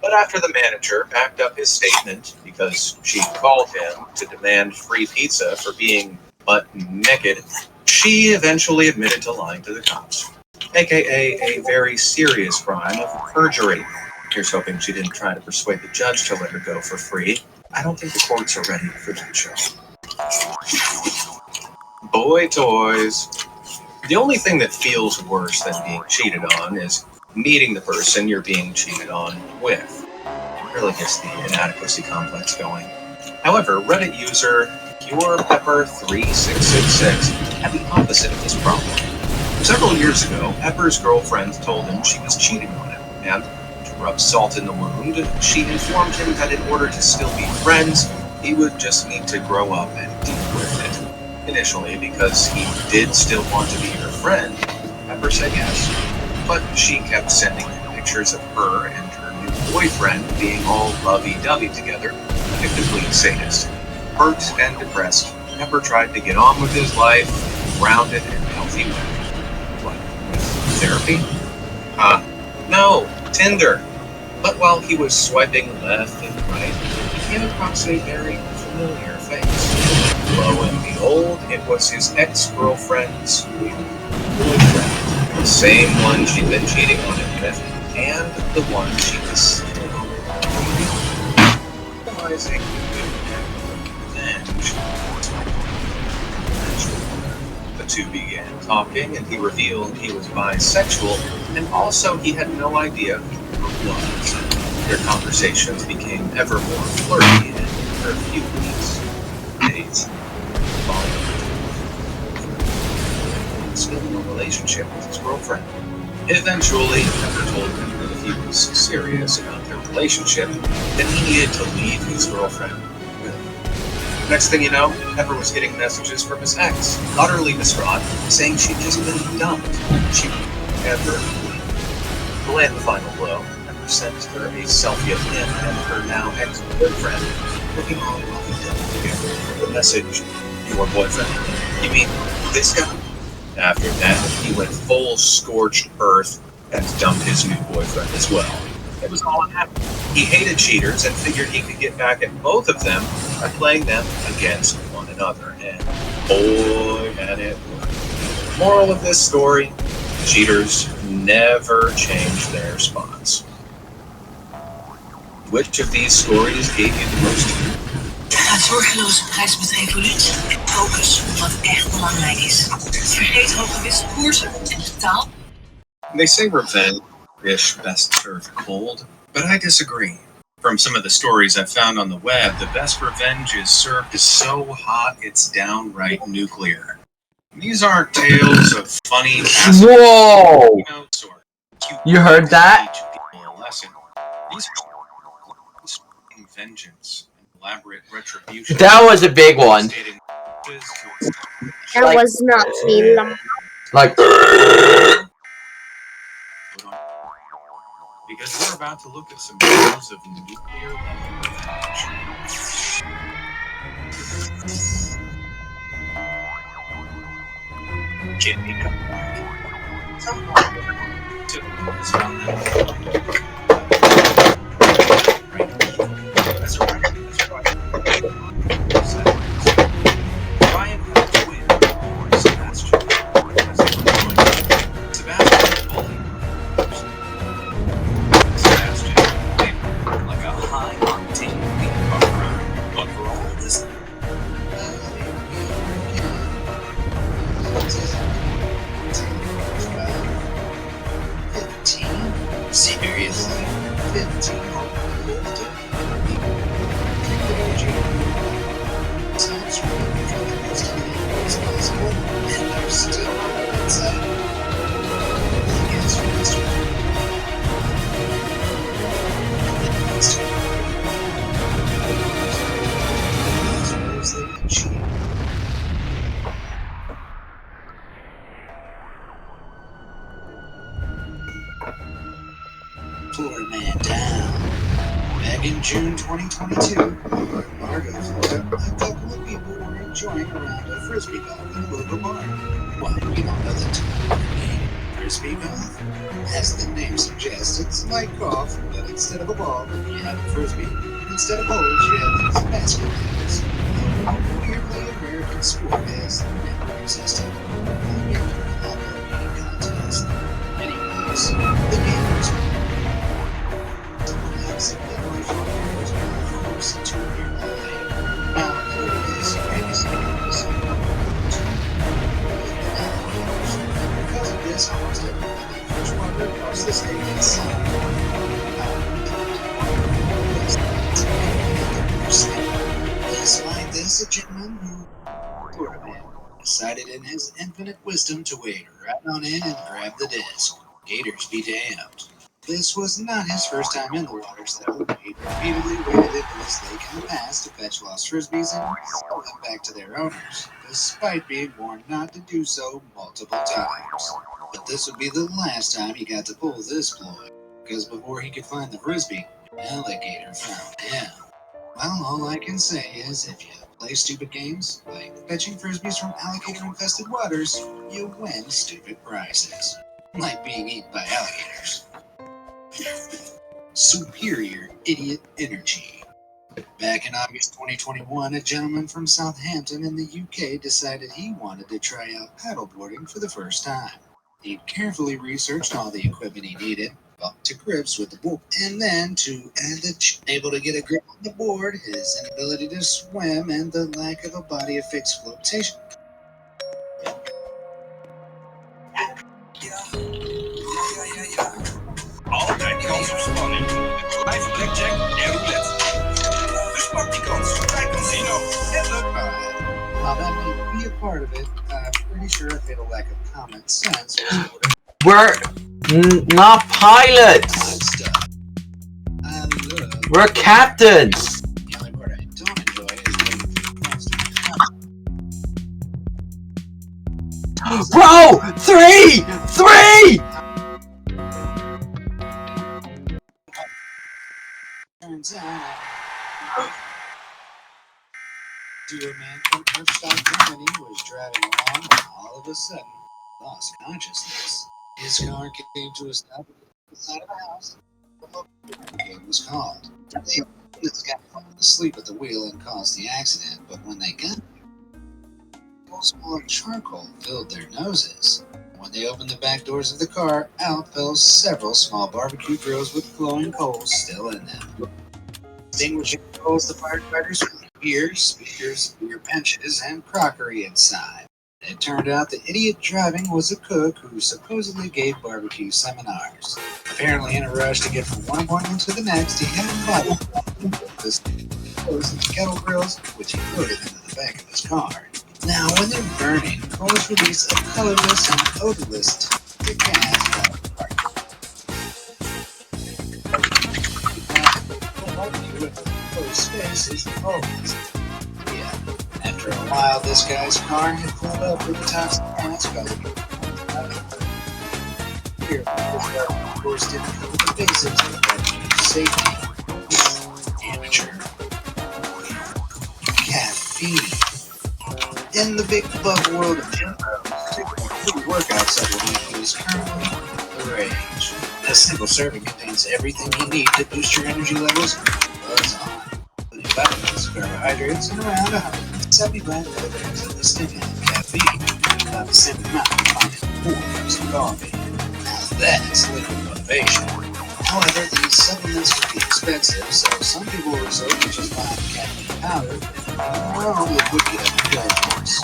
But after the manager backed up his statement because she called him to demand free pizza for being butt naked, she eventually admitted to lying to the cops, aka a very serious crime of perjury. Here's hoping she didn't try to persuade the judge to let her go for free. I don't think the courts are ready for that show. Boy toys. The only thing that feels worse than being cheated on is meeting the person you're being cheated on with. It really gets the inadequacy complex going. However, Reddit user PurePepper3666 had the opposite of this problem. Several years ago, Pepper's girlfriend told him she was cheating on him, and to rub salt in the wound, she informed him that in order to still be friends, he would just need to grow up and deal with it. Initially, because he did still want to be her friend, Pepper said yes. But she kept sending him pictures of her and her new boyfriend being all lovey-dovey together, like a complete sadist. Hurt and depressed, Pepper tried to get on with his life in a grounded and healthy way. What, with therapy? No, Tinder. But while he was swiping left and right, he came across a very familiar face. Lo and behold, it was his ex-girlfriend's new boyfriend. The same one she'd been cheating on him with, and the one she was still realizing revenge. The two began talking, and he revealed he was bisexual, and also he had no idea who it was. Their conversations became ever more flirty, and for a few weeks, days, still in a relationship with his girlfriend. Eventually, Pepper told him that if he was serious about their relationship, then he needed to leave his girlfriend with him. Next thing you know, Pepper was getting messages from his ex, utterly distraught, saying she'd just been dumped. She would never leave. To land the final blow, Pepper sent her a selfie of him and her now ex-boyfriend looking all lovey-dovey together. The message, your boyfriend? You mean this guy? After that, he went full scorched earth and dumped his new boyfriend as well. It was all unhappy. He hated cheaters and figured he could get back at both of them by playing them against one another. And boy, had it worked. Moral of this story, cheaters never change their spots. Which of these stories gave you the most?
Ga zorgeloos op reis met evolutie en focus op wat echt belangrijk is. Vergeet hooggewisselde koersen en de taal.
They say revenge dish best served cold, but I disagree. From some of the stories I've found on the web, the best revenge is served so hot it's downright nuclear. These aren't tales of funny
Whoa!
notes or cute
You heard that?
teach people a lesson. These are vengeance and elaborate retribution.
That was a big one.
That was not film.
Like,
because we're about to look at some videos of nuclear level revenge. Can we come back? That's right. Ryan had a twin, Sebastian. Sebastian like a high-octane theme park ride, but for all this.
Seriously? 15 sounds really good as possible, and they're still inside. I guess we must as they achieve. Florida man down. Back in June 2022, Margo, Florida, a couple of people were enjoying around a frisbee golf in a local bar. Why, you don't know the game, frisbee golf? As the name suggests, it's like golf, but instead of a ball, you have a frisbee. Instead of holes, you have these basketballs. A weirdly American sport has never existed. A regular outdoor eating contest. Anyways, the game was to a nearby lake. Now, there is previously because of this, almost everybody freshwater across the state is seen. Despite this, a gentleman who, Florida man, decided in his infinite wisdom to wade right on in and grab the disc. Gators be damned. This was not his first time in the water, so he repeatedly waded into this lake in the past to fetch lost frisbees and sell them back to their owners, despite being warned not to do so multiple times. But this would be the last time he got to pull this ploy, because before he could find the frisbee, an alligator found him. Well, all I can say is if you play stupid games, like fetching frisbees from alligator-infested waters, you win stupid prizes. Like being eaten by alligators. Superior idiot energy. Back in August 2021, a gentleman from Southampton in the UK decided he wanted to try out paddleboarding for the first time. He'd carefully researched all the equipment he needed, got to grips with the board, and then to add able to get a grip on the board, his inability to swim, and the lack of a body of fixed flotation.
Altijd kans op spanning. Live blackjack en roulette. Dus pak die kans bij Casino en leuk.
While that may be a part of it, I'm pretty sure a fatal lack of common sense was
we're not pilots.
stuff. I love.
We're captains.
The only part I don't enjoy is waiting for the constant.
Bro, three!
Turns out, sewer man from Herstadt, Germany was driving along and all of a sudden lost consciousness. His car came to a stop at the side of the house. The local brigade was called. This guy fell asleep at the wheel and caused the accident, but when they got there, small charcoal filled their noses. When they opened the back doors of the car, out fell several small barbecue grills with glowing coals still in them. Extinguishing the coals, the firefighters found beer, speakers, beer benches, and crockery inside. It turned out the idiot driving was a cook who supposedly gave barbecue seminars. Apparently in a rush to get from one appointment to the next, he had bought this coals and kettle grills, which he loaded into the back of his car. Now, when they're burning, coals release a colorless and odorless toxic gas out of the fire. Closed space is always. Yeah. After a while, this guy's car had filled up with the toxic gas causing here, of course, didn't cover the basics of safety. Amateur. Caffeine. In the big bug world of gym, workout supplement is currently the rage. A single serving contains everything you need to boost your energy levels buzz on, including vitamins, carbohydrates, and around 175 milligrams of the stimulant caffeine, about the same amount you find in 4 cups of coffee. Now that's liquid motivation. However, these supplements can be expensive, so some people resort to just buying caffeine powder or liquid get-up pills.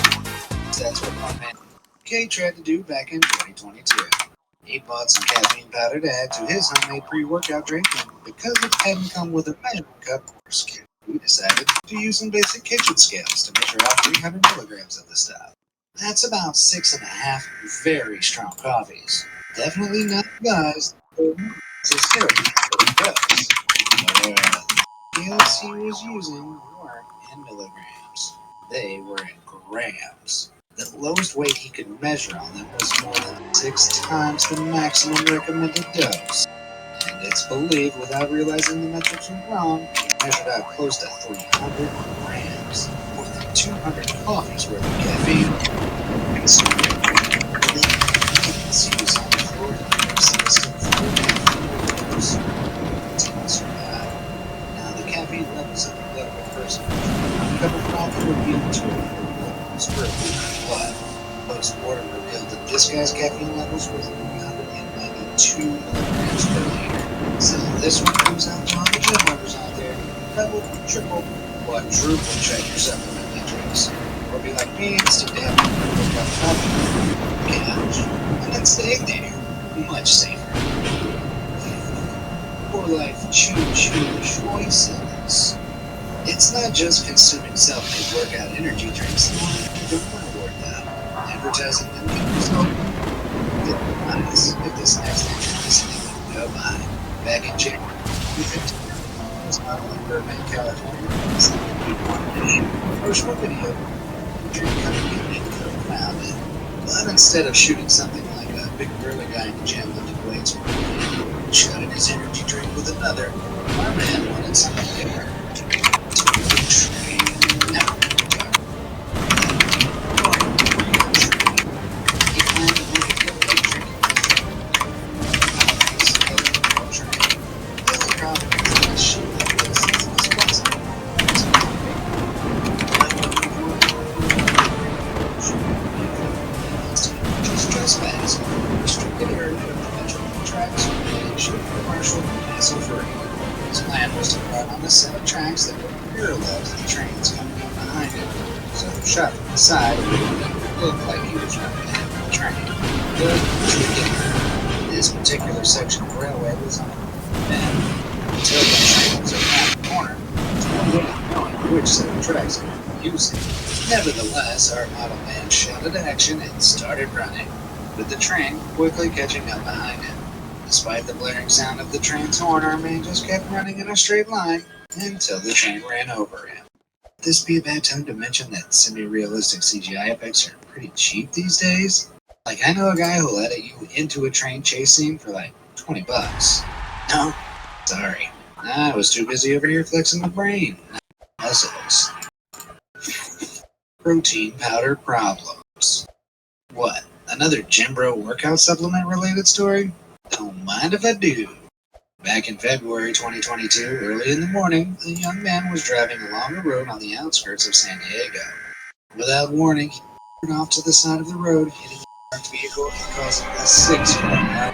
That's what my man K tried to do back in 2022. He bought some caffeine powder to add to his homemade pre-workout drink, and because it hadn't come with a measuring cup or scale, we decided to use some basic kitchen scales to measure out 300 milligrams of the stuff. That's about 6.5 very strong coffees. Definitely not guys, so still pretty gross. The scales he was using weren't in milligrams. They were in grams. The lowest weight he could measure on them was more than 6 times the maximum recommended dose. And it's believed, without realizing the metrics were wrong, he measured out close to 300 grams, more than 200 coffees worth of caffeine. Consumed using the floor to consistent full caffeine dose to survive. Now, the caffeine levels of the blood of a person uncovered coffee would be 200 milligrams per liter of blood. Post-mortem revealed that this guy's caffeine levels was 392 milligrams per liter. So this one comes out to all the gym members out there: double, triple, quadruple check your supplement metrics. Or be like me and stick to having a workout coffee couch and then stay there. Much safer. Poor life choices. It's not just consuming self-made workout energy drinks that don't want to work out. Advertising them can result in nice if this next thing is anything to go by. Back in January 2015, I was not only Burbank, California, as the first video drink coming in and found it. But instead of shooting something like a big burly guy in the gym lifting weights and shouting his energy drink with another, our man wanted something different. His plan was to run on a set of tracks that were parallel to the trains coming up behind him, so shot from the side, it looked like he was running ahead of the train. But this particular section of the railway was on a bend until the train was around the corner. There's no way of knowing which set of tracks he was using. Nevertheless, our model man shouted action and started running, with the train quickly catching up behind him. Despite the blaring sound of the train's horn, our man just kept running in a straight line until the train ran over him. Would this be a bad time to mention that semi-realistic CGI effects are pretty cheap these days? Like, I know a guy who'll edit you into a train chase scene for like $20. No, sorry. I was too busy over here flexing my brain. Muscles. Protein powder problems. What? Another Gym Bro workout supplement related story? Don't mind if I do. Back in February 2022, early in the morning, a young man was driving along a road on the outskirts of San Diego. Without warning, he turned off to the side of the road, hitting Parked vehicle and causing a 6-car.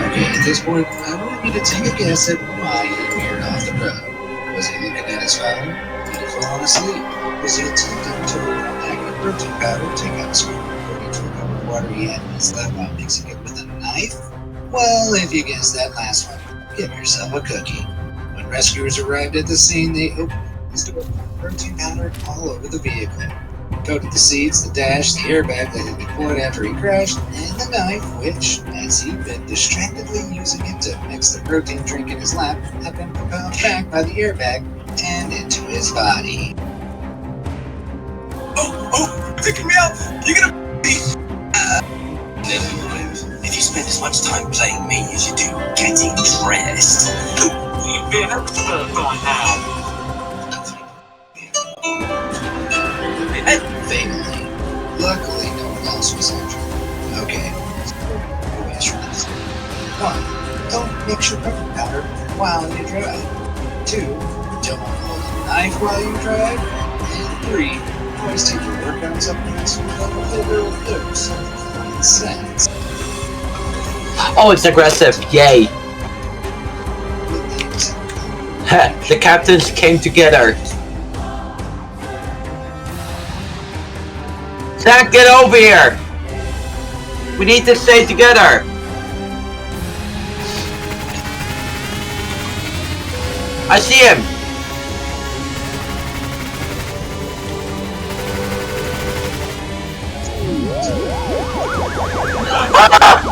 Okay, at this point, I want you to take a guess at why he veered off the road. Was he looking at his phone? Did he fall asleep? Was he attempting to open a pack of protein powder, take out a scoop of protein to a cup of water he had in his lap while mixing it with a knife? Well, if you guessed that last one, give yourself a cookie. When rescuers arrived at the scene, they opened his door with protein powder all over the vehicle. Coated the seats, the dash, the airbag that had deployed after he crashed, and the knife, which, as he'd been distractedly using it to mix the protein drink in his lap, had been propelled back by the airbag and into his body.
Oh, you're picking me up! You're gonna be... If you spend as much time playing me as you do getting dressed... You've been going now.
Fatally. Luckily, no one else was injured. Okay. One, don't mix your protein powder while you drive. 2, don't hold a knife while you drive. And 3, always take your workout supplements with a liberal dose of common sense.
Oh, it's aggressive. Yay. The captains came together. Zach, get over here! We need to stay together! I see him! Ah!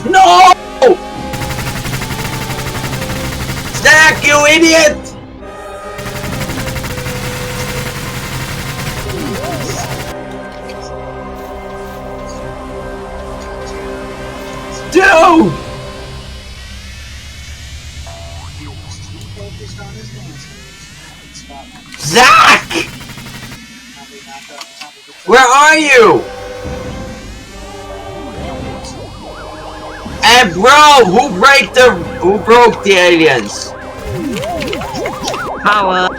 No! Zach, you idiot! Dude! Zach! Where are you? And bro, who broke the aliens? Power.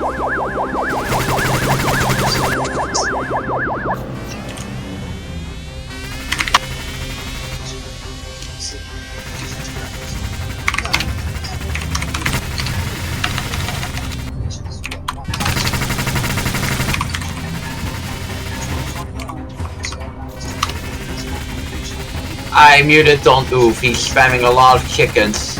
I muted Don't Oof, he's spamming a lot of chickens.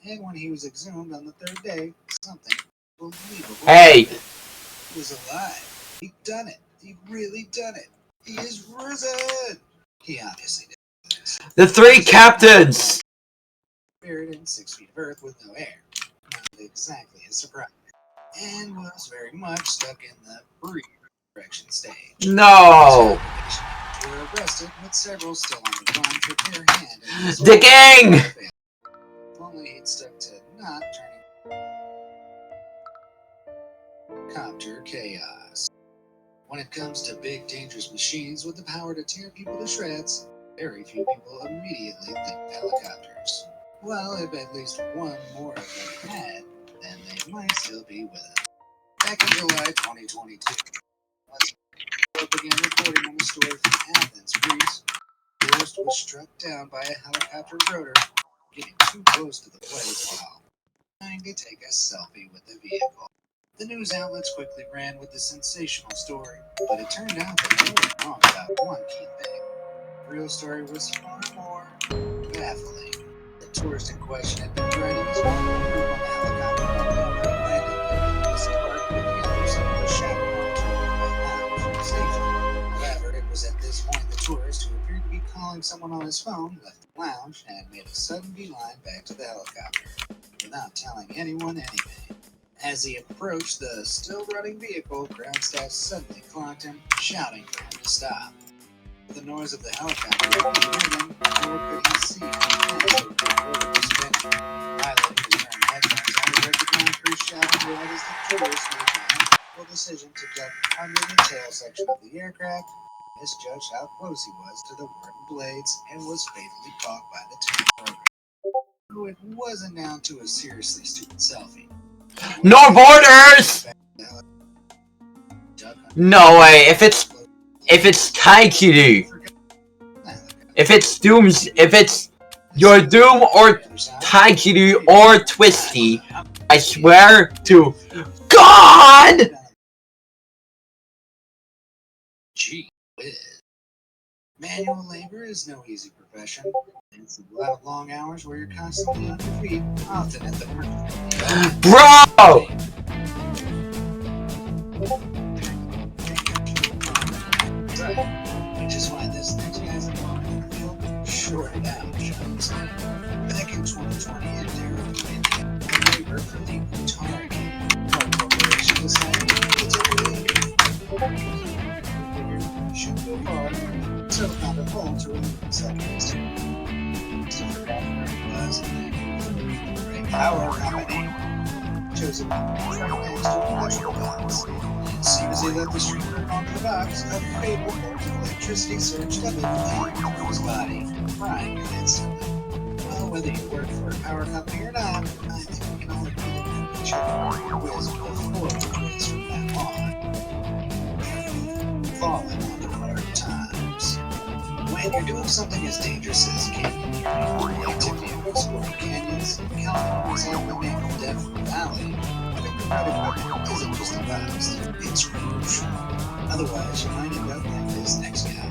And when he was exhumed on the 3rd day, something unbelievable.
Hey!
He was alive. He'd done it. He'd really done it. He is risen! He obviously did this.
The 3 captains!
Buried in 6 feet of earth with no air. Not exactly a surprise. And was very much stuck in the pre-resurrection stage.
No!
Were arrested with several still on the run for their hand.
The gang!
If only he'd stuck to not turning copter chaos. When it comes to big dangerous machines with the power to tear people to shreds, very few people immediately think helicopters. Well, if at least one more of them had, then they might still be with us. Back in July 2022, once began reporting on a story from Athens, Greece, tourist was struck down by a helicopter rotor getting too close to the place while trying to take a selfie with the vehicle. The news outlets quickly ran with the sensational story, but it turned out that they were wrong about one key thing. The real story was far more baffling. The tourist in question had been riding his one group on the helicopter when it landed and was parked with the others in the chaperone to a lounge safely. However, it was at this point the tourist, who appeared to be calling calling someone on his phone, left the lounge and made a sudden beeline back to the helicopter, without telling anyone anything. As he approached the still-running vehicle, ground staff suddenly clocked him, shouting for him to stop. The noise of the helicopter didn't hear him, nor could he see the order was spinning. Pilot, who was wearing headphones, only heard the ground crew shouting right as the tourists made the difficult decision to duck under the tail section of the aircraft, misjudged how close he was to the wooden blades, and was fatally caught by the tail program. So it wasn't down to a seriously stupid selfie.
No borders! No way, if it's Taikiri, if it's your Doom or Taikiri or Twisty, I swear to God!
Gee whiz. Manual labor is no easy profession. It's a lot of long hours where you're constantly on your feet, often at the
Bro!
I just find this next guy's involvement in the field shorted out, shall we say. Back in 2020, in India, labor for the entire corporation decided to take it should go far, so found a phone to remove himself from his team. So for that was a power company. Chosen next to electrical box. As soon as he let the string burn onto the box, a fatal bolt of electricity surged up into his body, frying him instantly. Well, whether you work for a power company or not, I think we can all agree that the future was before the quiz from that on. Falling onto hard times. When you're doing something as dangerous as canyoneering, activity in explore canyons, California's Alabama Death Valley, isn't just a bust, it's crucial. Otherwise, you might end up like this next guy.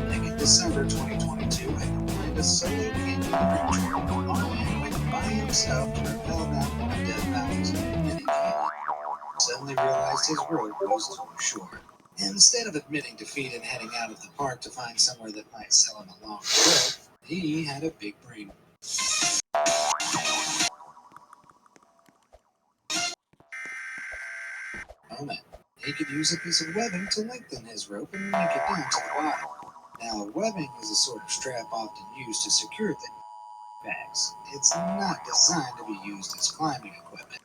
Back in December 2022, had planned a solo Indian trip on and went by himself to rappel down one of Death Valley's many canyons. Suddenly realized his rope was too short. Instead of admitting defeat and heading out of the park to find somewhere that might sell him a long rope, he had a big brain. Moment. He could use a piece of webbing to lengthen his rope and make it down to the bottom. Now, webbing is a sort of strap often used to secure things. Bags. It's not designed to be used as climbing equipment.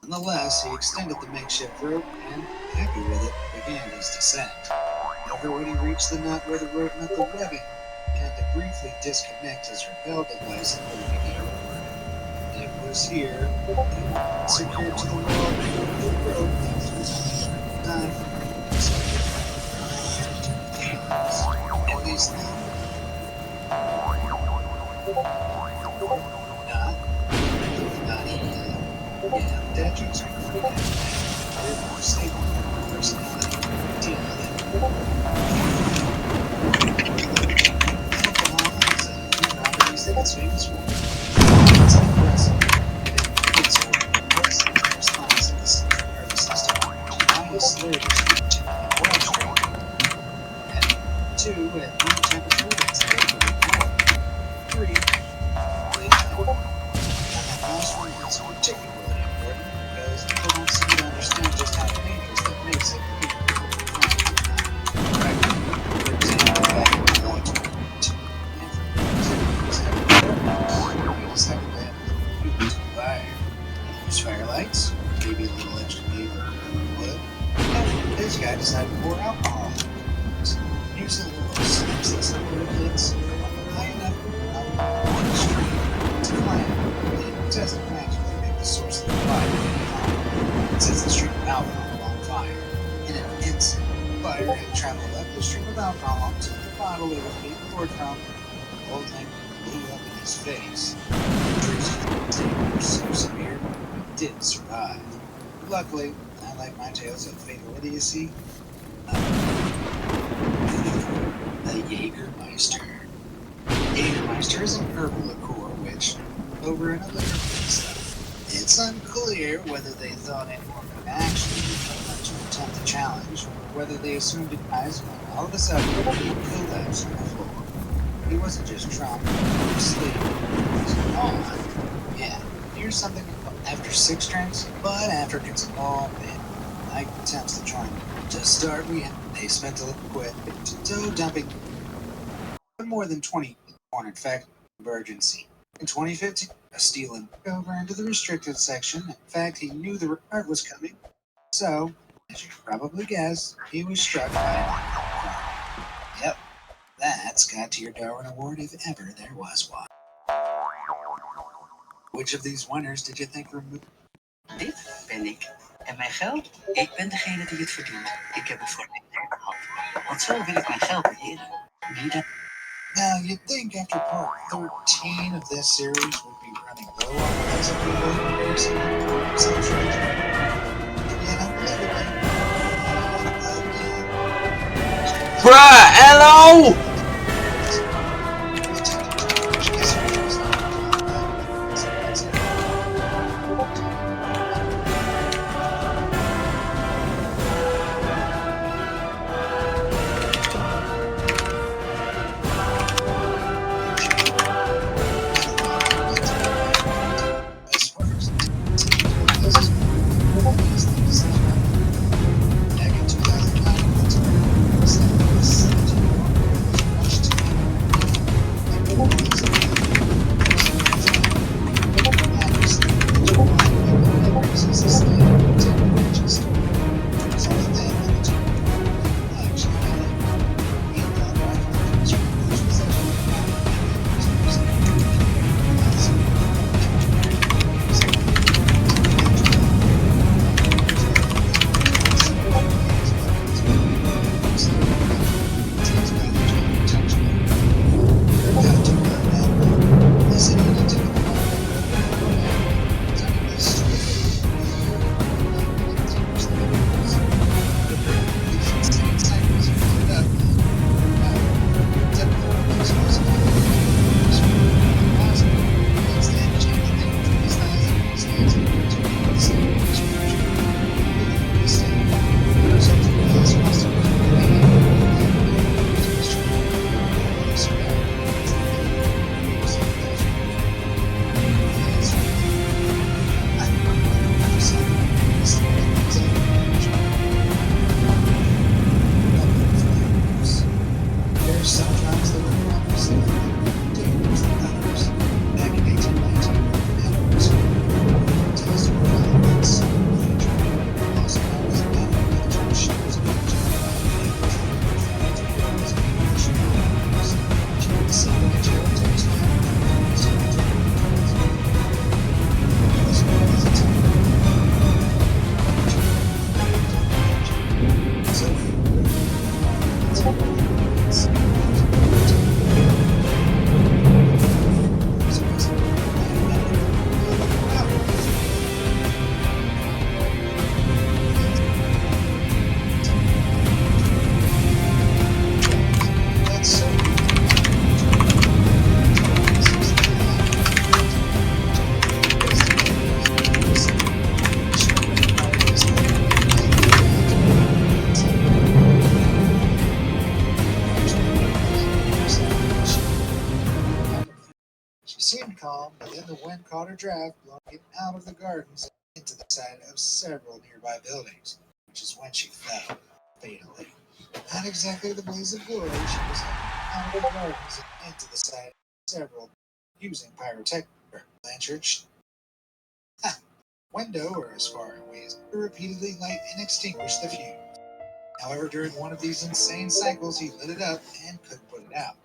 Nonetheless, he extended the makeshift rope and, happy with it, began his descent. However, when he reached the nut where the rope met the webbing, he had to briefly disconnect his rappel device in order to get over it. It was here, secured to the wall, the rope thanks to his time. At least now. Not even. Yeah, that joke's for that. They're more stable personality. Deal with it. Alcohol is a few properties that it's famous for. It's impressive. It's a response of the central nervous system. Why is slurred to blood strength? And 2, at room temperature, that's capable of 3, last one is particularly important because people don't seem to understand just how dangerous that makes it. Use firelights, maybe a little extra paper or wood. And this guy decided to pour alcohol. Here's a little snaps that some little kids high enough on the street to climb. It doesn't magically make the source of the fire. It sets the stream of alcohol on fire. In an instant, the fire had traveled up the stream of alcohol to the bottle it was being poured from. The whole thing blew up in his face. The injuries were so severe, he didn't survive. Luckily, I like my tales of fatal idiocy. The Jägermeister. Jägermeister is an herbal liqueur which, over and over stuff. It's unclear whether they thought anyone could actually to attempt the challenge, or whether they assumed it guys when all of a sudden he collapsed on the floor. He wasn't just drunk or asleep. He was on. Yeah, here's something after 6 drinks, but after it's all been like attempts to join. To start, they spent a little quit to dumping more than 20 corn infected emergency. In 2015, a stealing over into the restricted section. In fact, he knew the report was coming, so as you probably guessed, he was struck by a Yep, that's got to your Darwin Award if ever there was one. Which of these winners did you think removed?
Dit ben ik. En mijn geld? Ik ben degene die het verdient. Ik heb het voor mijn werk gehad. Want zo wil ik mijn geld beheren. Niet dat...
Now, you'd think after part 13 of this series would be running low on pleasant people in comparison to subscription. Yet, unbelievably,
Bruh, hello!
calm, but then the wind caught her draft, blowing it out of the gardens and into the side of several nearby buildings, which is when she fell, fatally. Not exactly the blaze of glory, she was out of the gardens and into the side of several using pyrotechnic lanterns. Window, or as far away as to repeatedly light and extinguish the fuse. However, during one of these insane cycles, he lit it up and couldn't put it out.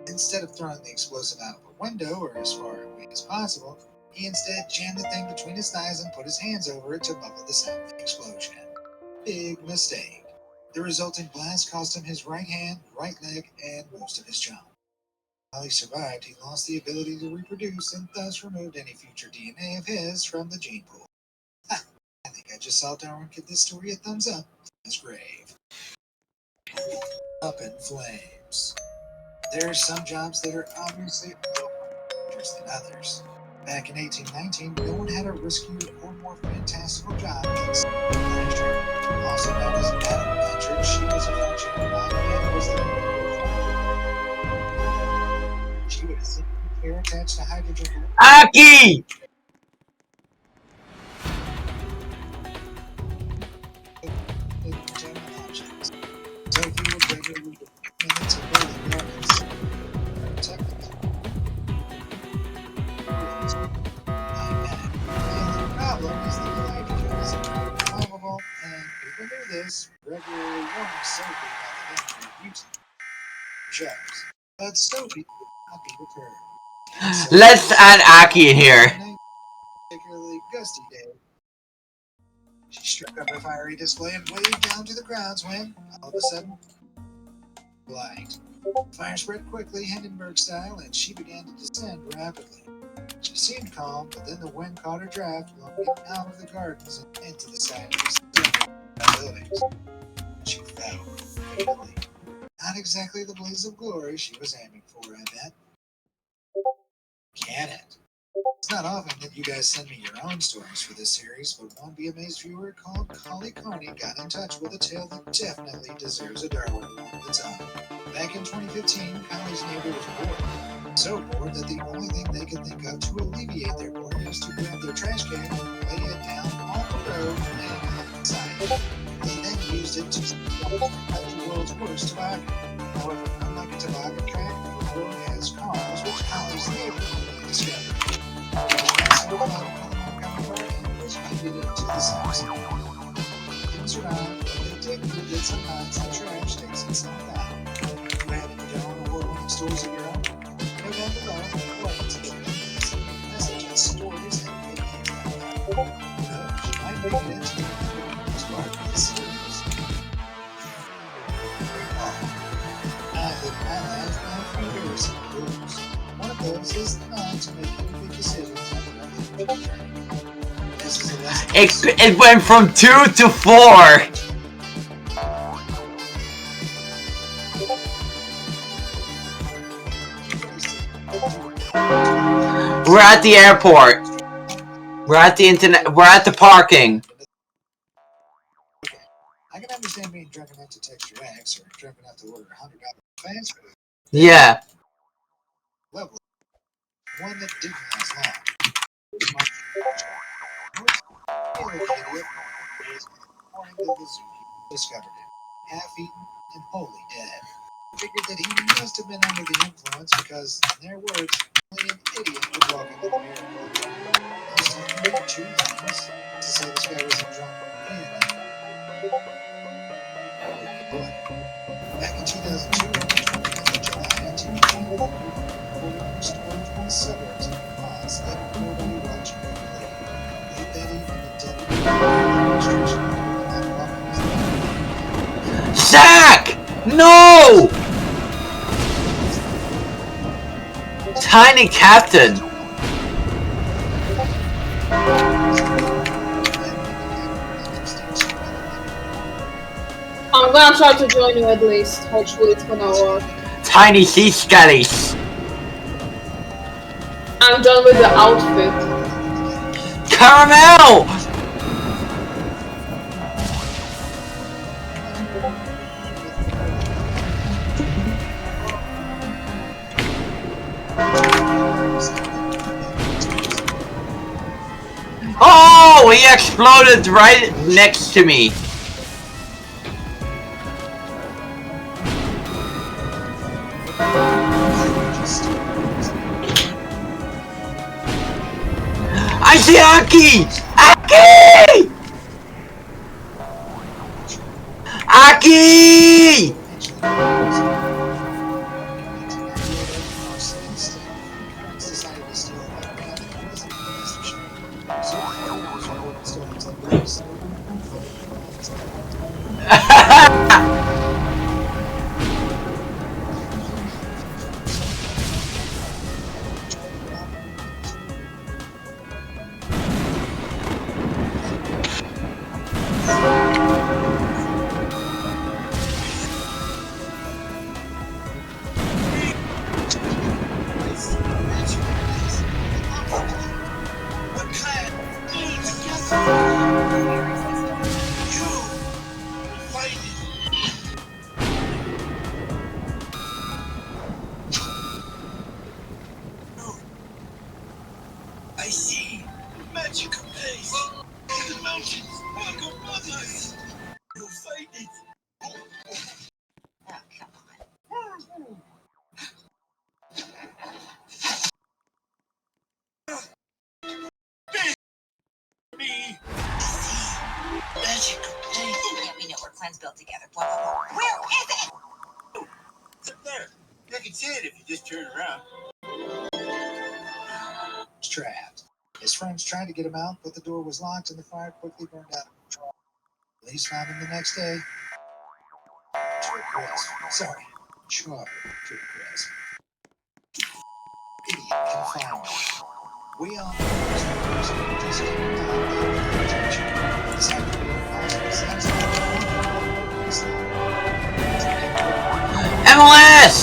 Instead of throwing the explosive out of a window or as far away as possible, he instead jammed the thing between his thighs and put his hands over it to muffle the sound of the explosion. Big mistake. The resulting blast cost him his right hand, right leg, and most of his jaw. While he survived, he lost the ability to reproduce and thus removed any future DNA of his from the gene pool. I think I just saw Darwin give this story a thumbs up from his grave. Up in flames. There are some jobs that are obviously more dangerous than others. Back in 1819, no one had a riskier or more fantastical job than Sarah Blanchard. Also known as Madame Blanchard, she was a functionary and was the
Aki!
Entertainment options. Sophie will regularly get minutes of building garments. Technically, iPad. The only problem is that the nitrogen is flammable, and people knew this, regularly warning Sophie about the danger of using shows. But Sophie would not be deterred.
Let's add Aki in here.
On a particularly gusty day, she struck up a fiery display and waved down to the crowds when, all of a sudden, light. Fire spread quickly, Hindenburg style, and she began to descend rapidly. She seemed calm, but then the wind caught her draft, blowing it out of the gardens and into the side of the buildings. She fell fatally. Not exactly the blaze of glory she was aiming for, I bet. Can it? It's not often that you guys send me your own stories for this series, but one Be Amazed viewer called Collie Carney got in touch with a tale that definitely deserves a Darwin Award of its own. Back in 2015, Collie's neighbor was bored. So bored that the only thing they could think of to alleviate their boredom was to grab their trash can and lay it down on the road and outside. They then used it to cut the world's worst toboggan. However, unlike a toboggan track, the road has cars, which Collie's neighbor discovered. Didn't survive, but they did some knots and trash takes itself out. You having your own award-winning stories of your own? No doubt below, according to the messages, stories, and videos. She might make it into the next part of this series. I live my life by a few embarrassing rules. One of those is not to make any big decisions on the regular journey. This is a lesson.
It went from 2 to 4. We're at the airport. We're at the internet. We're at the parking.
Okay. I can understand being drunk enough to text your ex or drunk enough to order $100 fast food.
Yeah.
Lovely. One that didn't last long. Discovered him, half-eaten and wholly dead. Figured that he must have been under the influence because, in their words, only an idiot would walk into the miracle club. I was talking about two things. To say this guy wasn't drunk and boy. Back in 2002, on the 29th of July, a TV channel reported a story from the suburbs of Vermont that nobody watched regularly. Late that evening, the deputy administration not walking his dog.
Zach! No! Tiny Captain.
I'm gonna try to join you at least. Hopefully it's gonna work.
Tiny Sea Skellies.
I'm done with the outfit.
Caramel! Oh, he exploded right next to me. I see Aki! Aki! Aki!
said if you just turn around.
Was trapped. His friends tried to get him out, but the door was locked and the fire quickly burned out of control. Police found him the next day. Sorry, charred to the press. Idiot confinement. We all know this person just didn't die attention. This happened to be impossible sex.
MLS!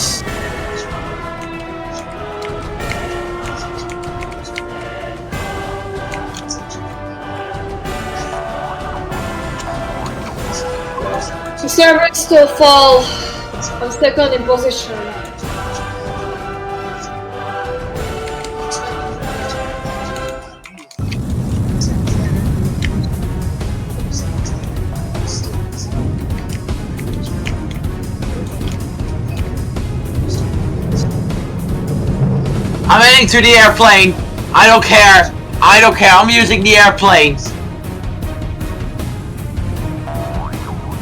The server still fall. I'm second in position.
I'm heading to the airplane. I don't care. I don't care. I'm using the airplane.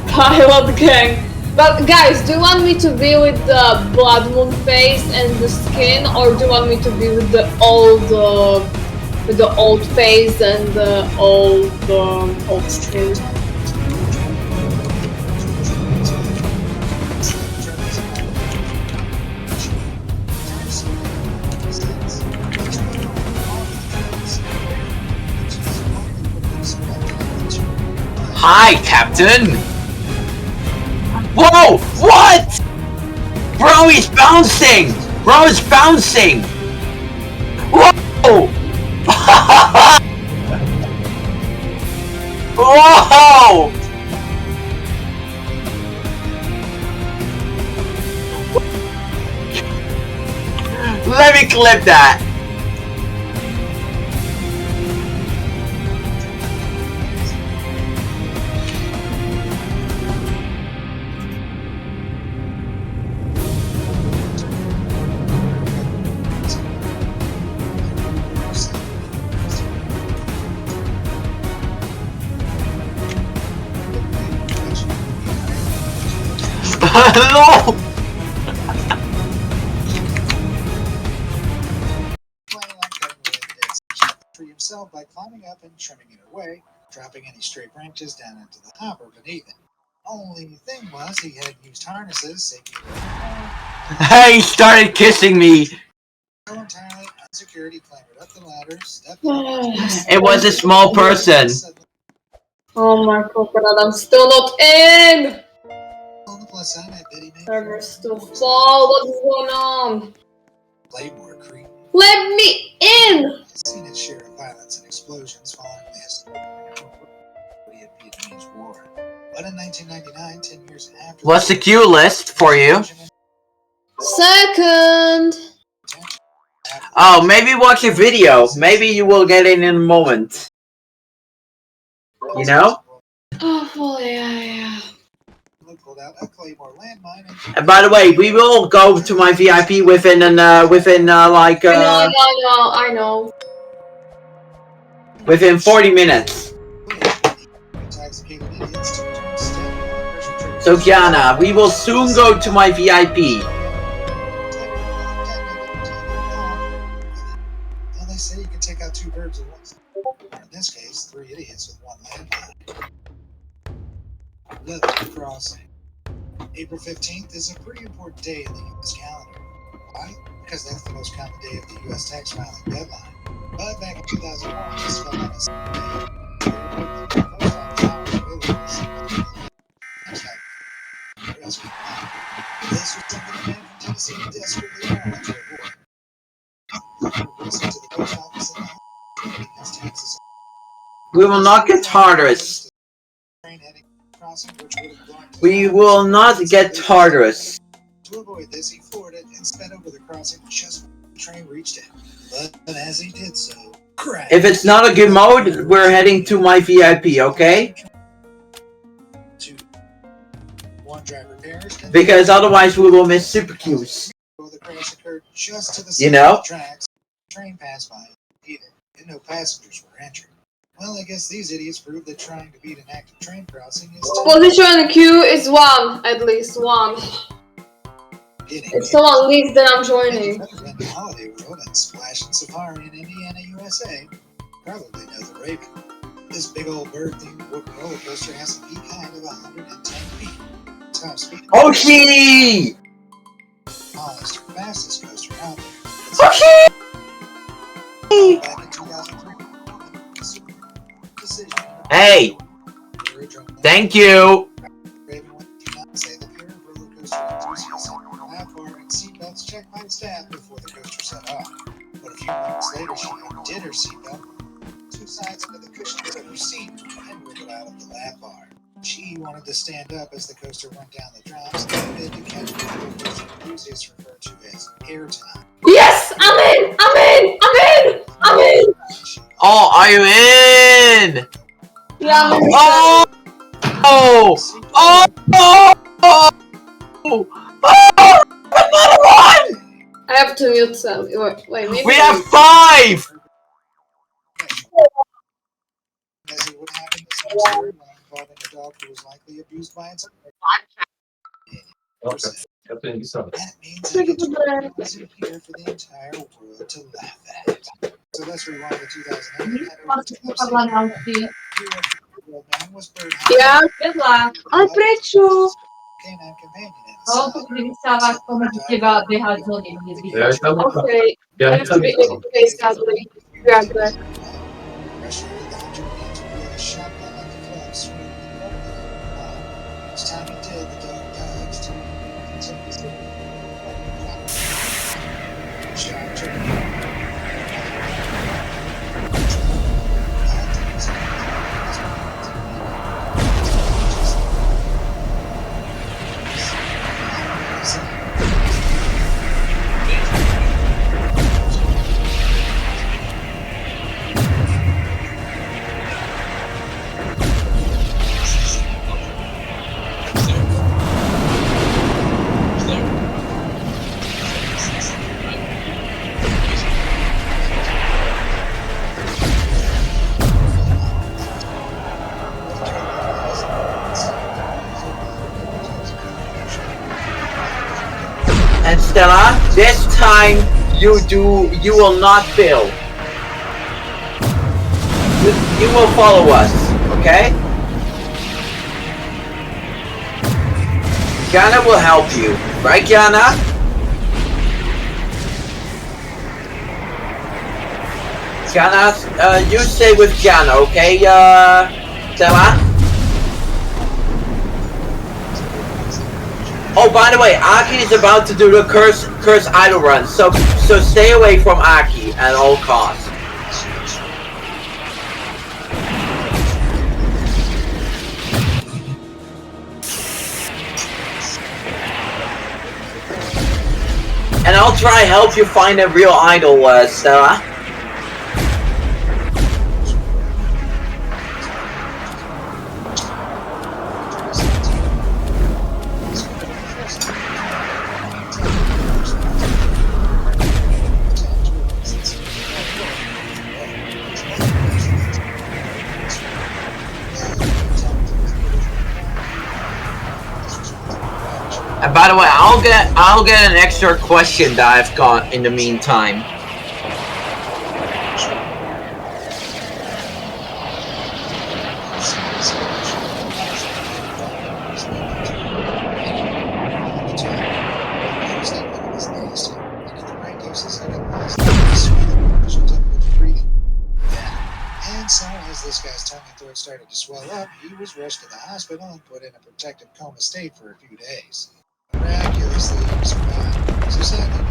Pilot gang. But guys, do you want me to be with the blood moon face and the skin, or do you want me to be with the old face and the old skin?
Hi, Captain! Whoa! What? Bro, he's bouncing! Bro is bouncing! Whoa! Whoa! Let me clip that! No!
Planning on cutting away the dead tree himself by climbing up and trimming it away, dropping any stray branches down into the hopper beneath it. Only thing was, he had used harnesses, safety.
Hey, he started kissing me!
So entirely unsecured, he clambered up the ladder, stepped
It was a small person.
Oh my god, I'm still not in!
on the plus side, I bet he made
Server still fall, what is going on?
Claymore Creek.
Let me in!
Has seen its share of violence and explosions following this Vietnamese War. But in 1999, 10 years after...
What's the queue list for you?
Second!
Oh, maybe watch a video. Maybe you will get it in a moment. You know?
Oh, yeah.
Pulled out a Claymore landmine
And by the way, we will go to my VIP within
I know.
within 40 minutes. So Kiana, we will soon go to my VIP.
Well, they say you can take out 2 birds at once. Or in this case, 3 idiots with 1 landmine. Leather Crossing. April 15th is a pretty important day in the U.S. calendar. Why? Because that's the most common day of the U.S. tax filing deadline. But back in 2001, this fell on a Sunday. The post office hours available this was something a man from Tennessee desperately wanted to avoid. Listen to the post office and his taxes.
We will not get Tartarus. We will not get Tartarus.
To avoid this, he floored it and sped over the crossing just when the train reached it. But as he did so, crash.
If it's not a good mode, we're heading to my VIP, okay?
2. 1 driver perished.
Because otherwise we will miss super queues.
The crash occurred just to the
You know?
tracks. The train passed by and no passengers were injured. Well, I guess these idiots proved that trying to beat an active train crossing is
Position in the queue is 1, at least 1. If someone leaves, then I'm joining.
In the Holiday World and Splash and Safari in Indiana, USA, probably know the Raven. This big old bird-themed wooden roller coaster has a peak height of 110 feet. Top speed.
Hoshi!
Smallest or fastest coaster out there.
Hoshi!
Back in 2003. Decision.
Hey! Thank you!
Raven did not say the pair of roller coaster enthusiasts on that bar and seatbelts checked by the staff before the coaster set off. But a few moments later, she undid her seatbelt, two sides into the cushions of her seat, and wriggled out of the lap bar. She wanted to stand up as the coaster went down the drops, and did to catch what roller coaster enthusiasts refer to as airtime.
Yes! I'm in! I'm in! I'm in! I'm in!
Oh, are you in?
Yeah, I'm in.
Oh! Oh! Oh! Oh! Oh! Oh! Another one!
I have to mute some. Wait, maybe.
We have 5!
As it would happen in this story, when involving a dog who was likely abused by its owner. That means I get to easy here for the entire world to laugh at. So let's rewind to 2008. Was bird
Yeah.
Appreciate.
canine companion in
No, to wpisała komentarzywa wychodzenie mnie z
Okay. I have to be in place sadly. Grab that.
Pressure to the hunter means to wield a shotgun like the club swinging the rope. Each time he did, the dog dodged. Shot turned.
And Stella, this time you will not fail. You will follow us, okay? Gianna will help you, right Gianna? Gianna, you stay with Gianna, okay, Stella? Oh, by the way, Aki is about to do the curse idle run, so stay away from Aki at all costs. And I'll try help you find a real idol, Stella. And by the way, I'll get an extra question that I've got in the meantime.
And so, as this guy's tongue and throat started to swell up, he was rushed to the hospital and put in a protective coma state for a few days. Miraculously, he survived. So sadly,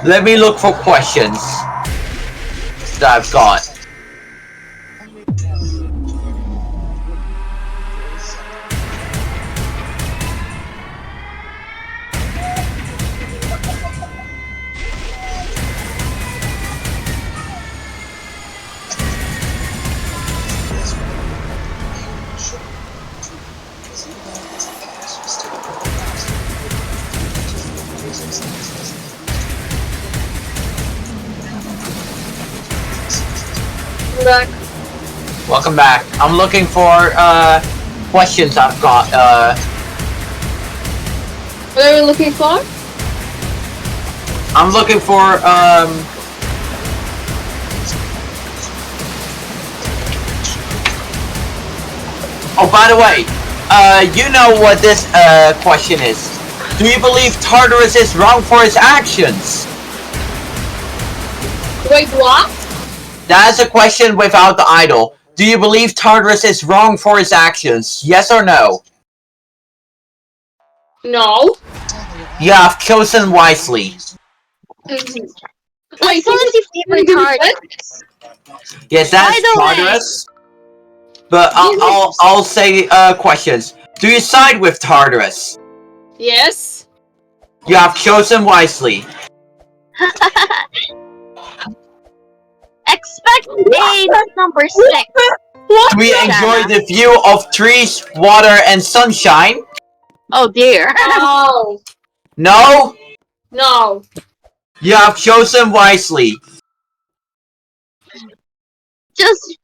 Let me look for questions that I've got.
Back.
Welcome back. I'm looking for questions I've got.
What are you looking for?
I'm looking for Oh, by the way, you know what this question is. Do you believe Tartarus is wrong for his actions?
Wait, what?
That's a question without the idol. Do you believe Tartarus is wrong for his actions? Yes or no?
No.
You have chosen wisely.
I saw his favorite Tartarus.
Yes, that's
By the way-
Tartarus. But I'll say questions. Do you side with Tartarus?
Yes.
You have chosen wisely.
Expect a number 6.
What?
Do we enjoy the view of trees, water, and sunshine?
Oh dear.
No.
No?
No.
You have chosen wisely.
Just...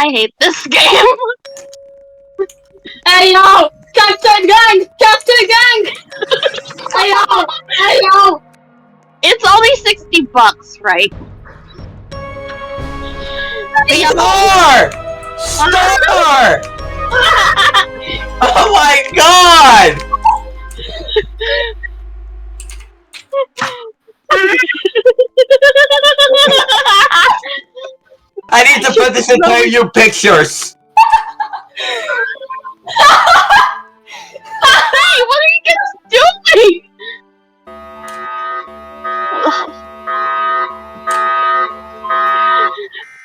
I hate this game.
Hey yo! Captain Gang! Captain Gang! Hey yo! Hey yo!
It's only $60, right?
Star! Star! Oh my god! I need to put this into your pictures.
Hey, what are you guys doing?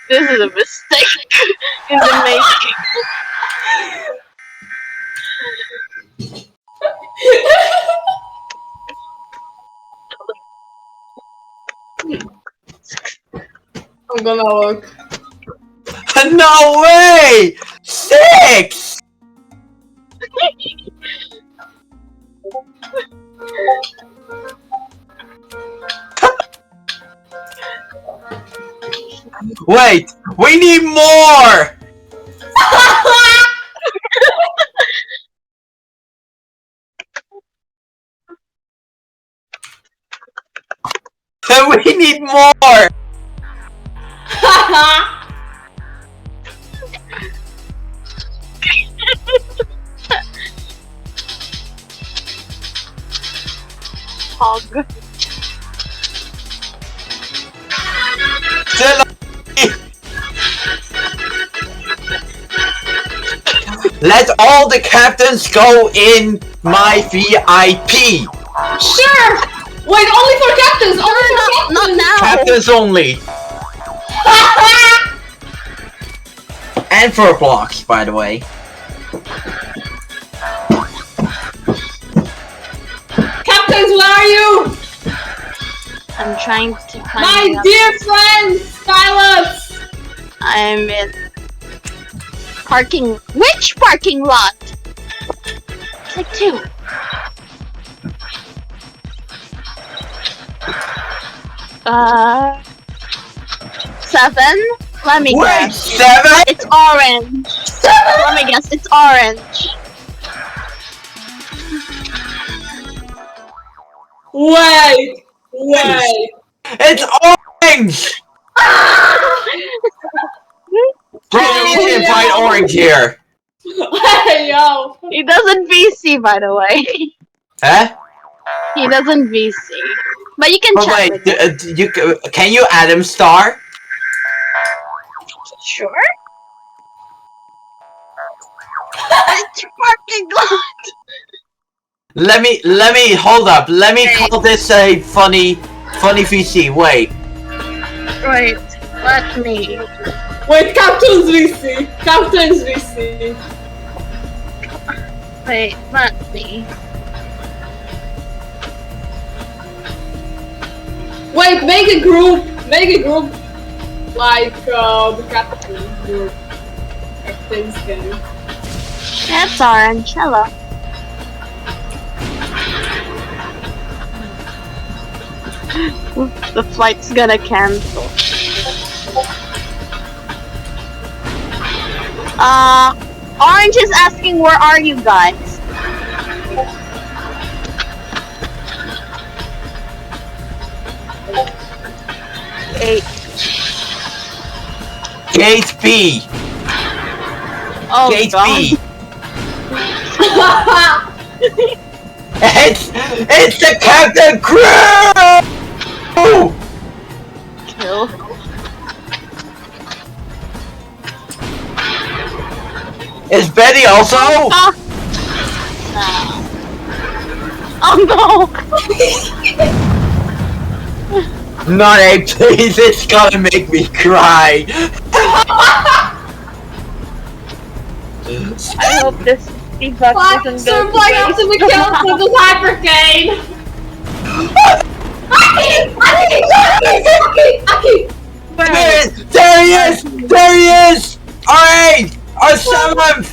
This is a mistake in the making.
I'm gonna look.
No way! 6! Wait, we need more! We need more!
Hog.
Let all the captains go in my VIP!
Sure! Wait, only for captains! Only for captains!
Not now!
Captains only! And for Blox, by the way.
Captains, where are you?
I'm trying to find
My
out.
dear friends, pilots!
I'm in parking. Which parking lot? It's like 2. Uh, 7. Let me
Wait,
guess.
7?
It's orange. Let me guess. It's orange.
Wait! Wait!
It's orange! Bro, you can find orange here.
Hey yo!
He doesn't VC, by the way.
Huh?
He doesn't VC. But you can
But
chat
wait,
with him.
can you add him star?
Sure. It's parking lot.
Let me hold up. Let me call this a funny VC. Wait.
Wait, let me.
Wait, Captain's VC! Captain's VC!
Wait, let me.
Wait, make a group! Make a group like the captain group. Captain's game.
That's orange. Hello. The flight's gonna cancel. Orange is asking, where are you guys?
Gate B.
Oh
Gate
god.
B. It's the captain crew.
Kill.
Is Betty also?
Oh no!
Not a please, it's gonna make me cry.
I hope this feedback
Fuck,
doesn't
Sir
go
Black has to be killed with the hypercane!
There he is! There he is! Alright! Our seventh!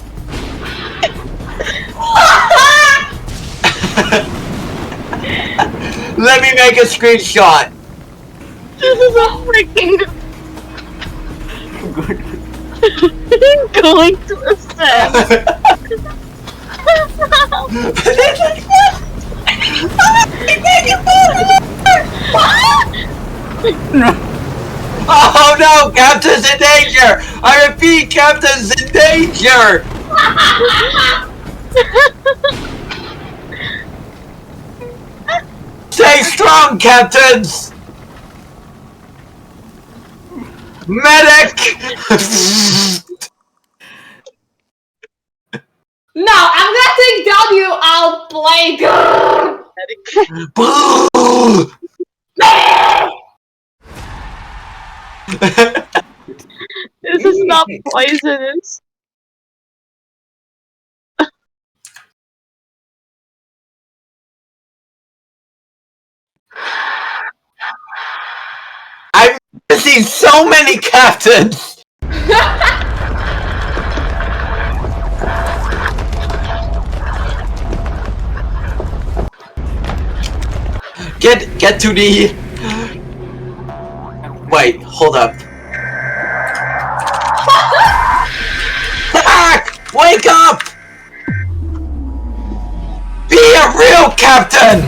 Let me make a screenshot.
This is a freaking going to ascend.
Oh no! Captain's in danger! I repeat, Captain's in danger! Stay strong, Captains! Medic!
No, I'm gonna take W out play good!
This is not poisonous.
I've seen so many captains! Get to the... Wait, hold up. Back! Wake up! Be a real captain!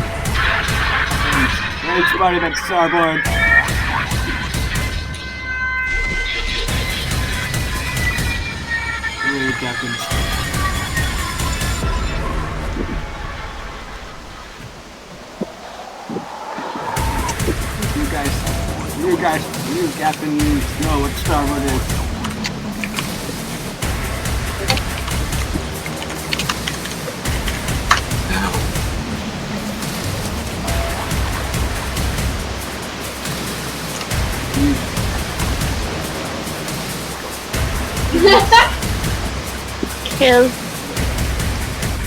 Right, somebody back to starboard. Really, captains. You captain, know what starboard is.
Kill.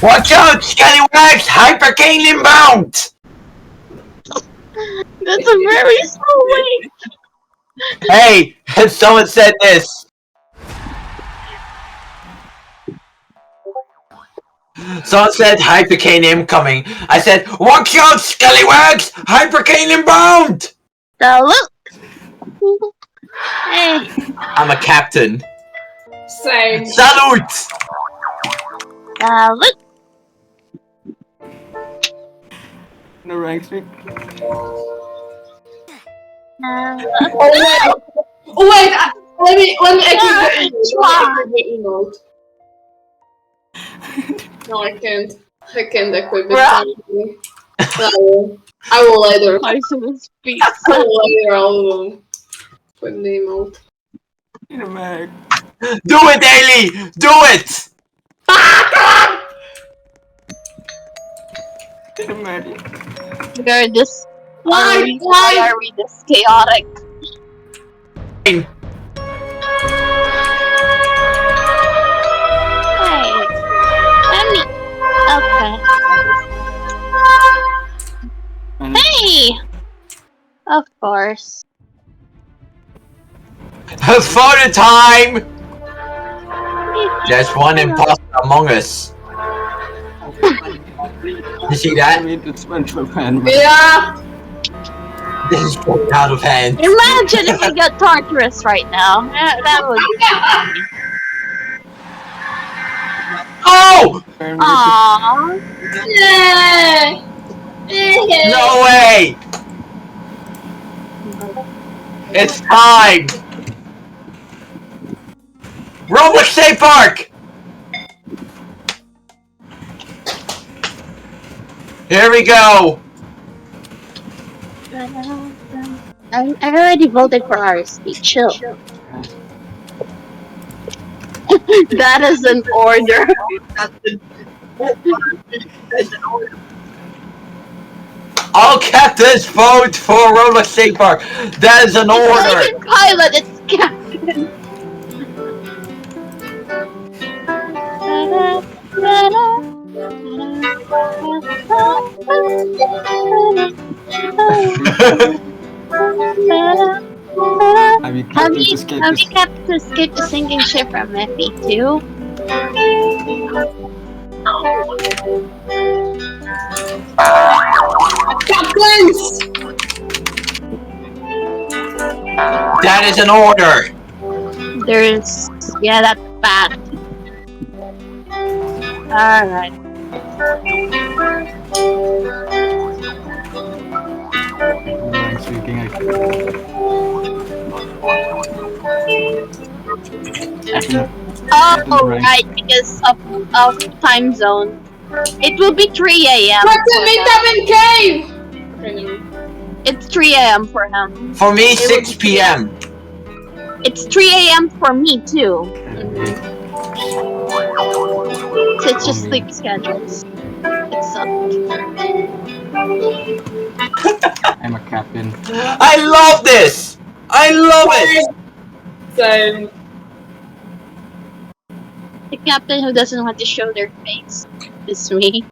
Watch out, scallywags! Hypercane inbound!
That's a very slow way.
Hey, someone said this. Someone said hypercane incoming. I said, watch out, scallywags! Hypercane inbound!
Salute. Hey.
I'm a captain.
Same.
Salute!
Salute.
No ranks me.
Oh wait, let me equip the emote. No, I can't. I can't equip it. I will later.
Poisonous beast.
I will later. I'll put the emote.
In a mag.
Do it, Ailey! Do it!
In a mag.
They're this.
Why
are we this chaotic? Hey, let me. Okay. Hey! Of course.
Photo time! There's one imposter among us. You see that?
I mean, it's Central Pen.
Yeah.
This is getting out of hand.
Imagine if we got Tartarus right now. That would be funny.
Oh!
Aww.
No way! It's time! Roblox State Park! Here we go!
I already voted for RSP. Chill. That is an order.
All captains vote for Roblox State Park. That is an
It's
order.
not even pilot, it's captain.
Have you
Have
captained
you
escaped
captain escaped the sinking ship from FE2?
Captains!
That is an order.
There's yeah, that's bad. Alright.
speaking?
Oh, right, because of time zone. It will be 3 a.m.
Captain, meet up in cave!
It's 3 a.m. for him.
For me, 6 p.m.
It's 3 a.m. for me too. So it's just sleep schedules. It sucks.
I'm a captain.
I love this! I love it!
Same.
The captain who doesn't want to show their face is me.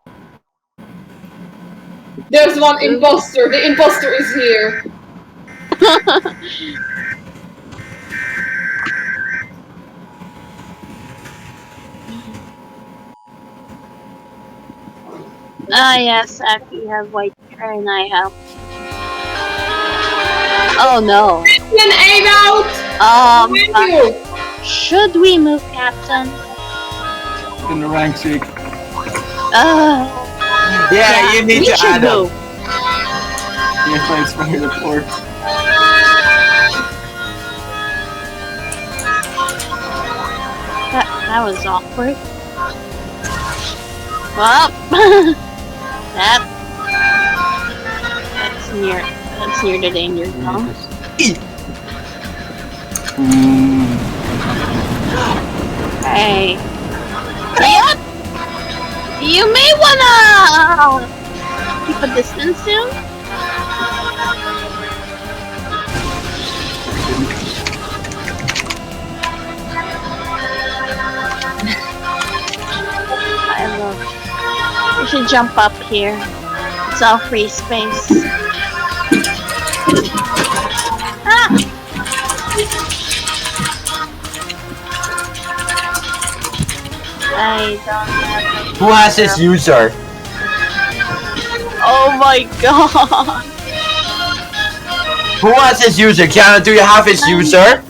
There's one imposter. The imposter is here.
Ah yes, after you have white hair and I have. Oh no.
Captain, aim out! Thank you.
Should we move, Captain?
In the rank seek.
Yeah, you need
we
to
should
add
move.
them.
Yes, I expired the port.
That was awkward. Well, that's near the danger zone. Hey. Yep. You may wanna keep a distance soon. I love. We should jump up here. It's all free space. Ah! I don't have.
Who has his user?
Oh my god!
Who has his user? Kiana, do you have his user?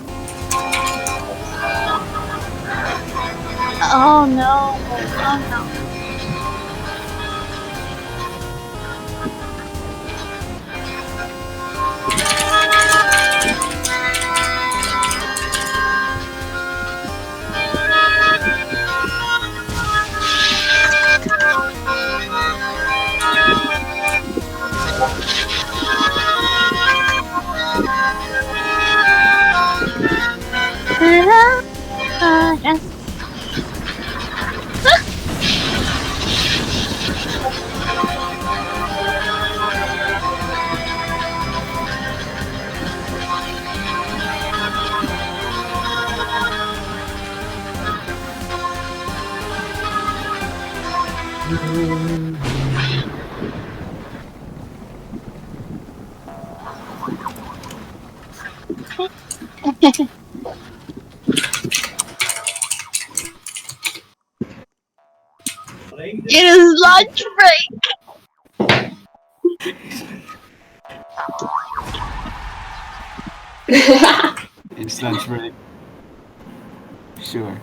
Oh no! Oh no! It is lunch break!
It's lunch break. Sure.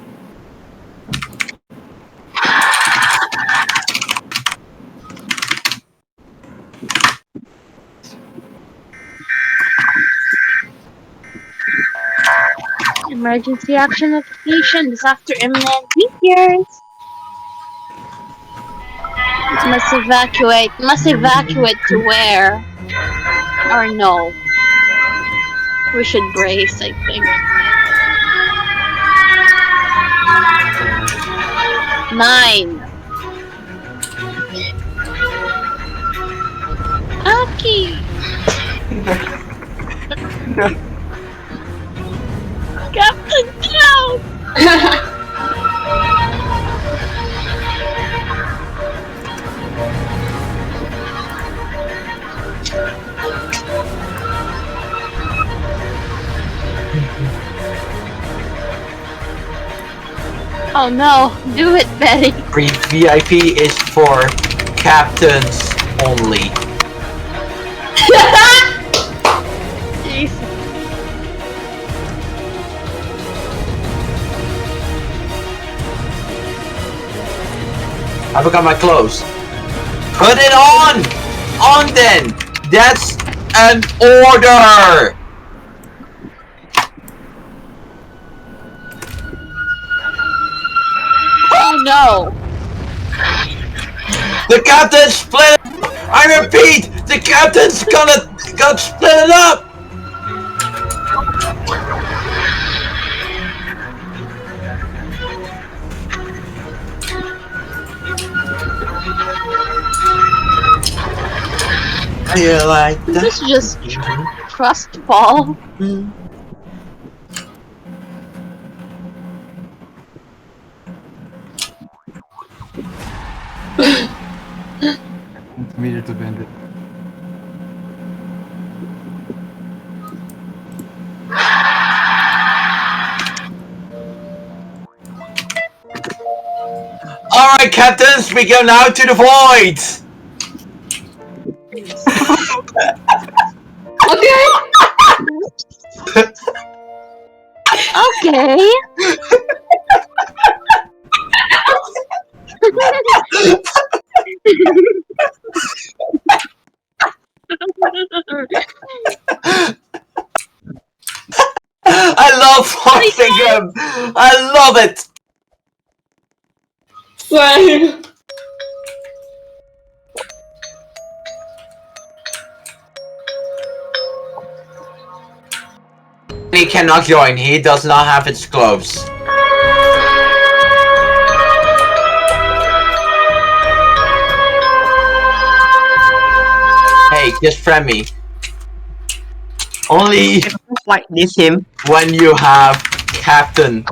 Emergency action notification. Disaster imminent. Meteors. Must evacuate. Must evacuate to where? Or no? We should brace, I think. 9. Aki! Captain Cloud! Oh no, do it, Betty.
VIP is for captains only.
Jeez.
I forgot my clothes. Put it on! On then! That's an order!
Oh no!
The captain split! I repeat! The captain's got split up! You like that?
This is just trust fall.
Meter to bend it.
Alright, captains, we go now to the void!
Okay.
Okay.
I love forcing him! I love it!
Same.
He cannot join, he does not have its gloves. Hey, just friend me. Only
like this him.
when you have captain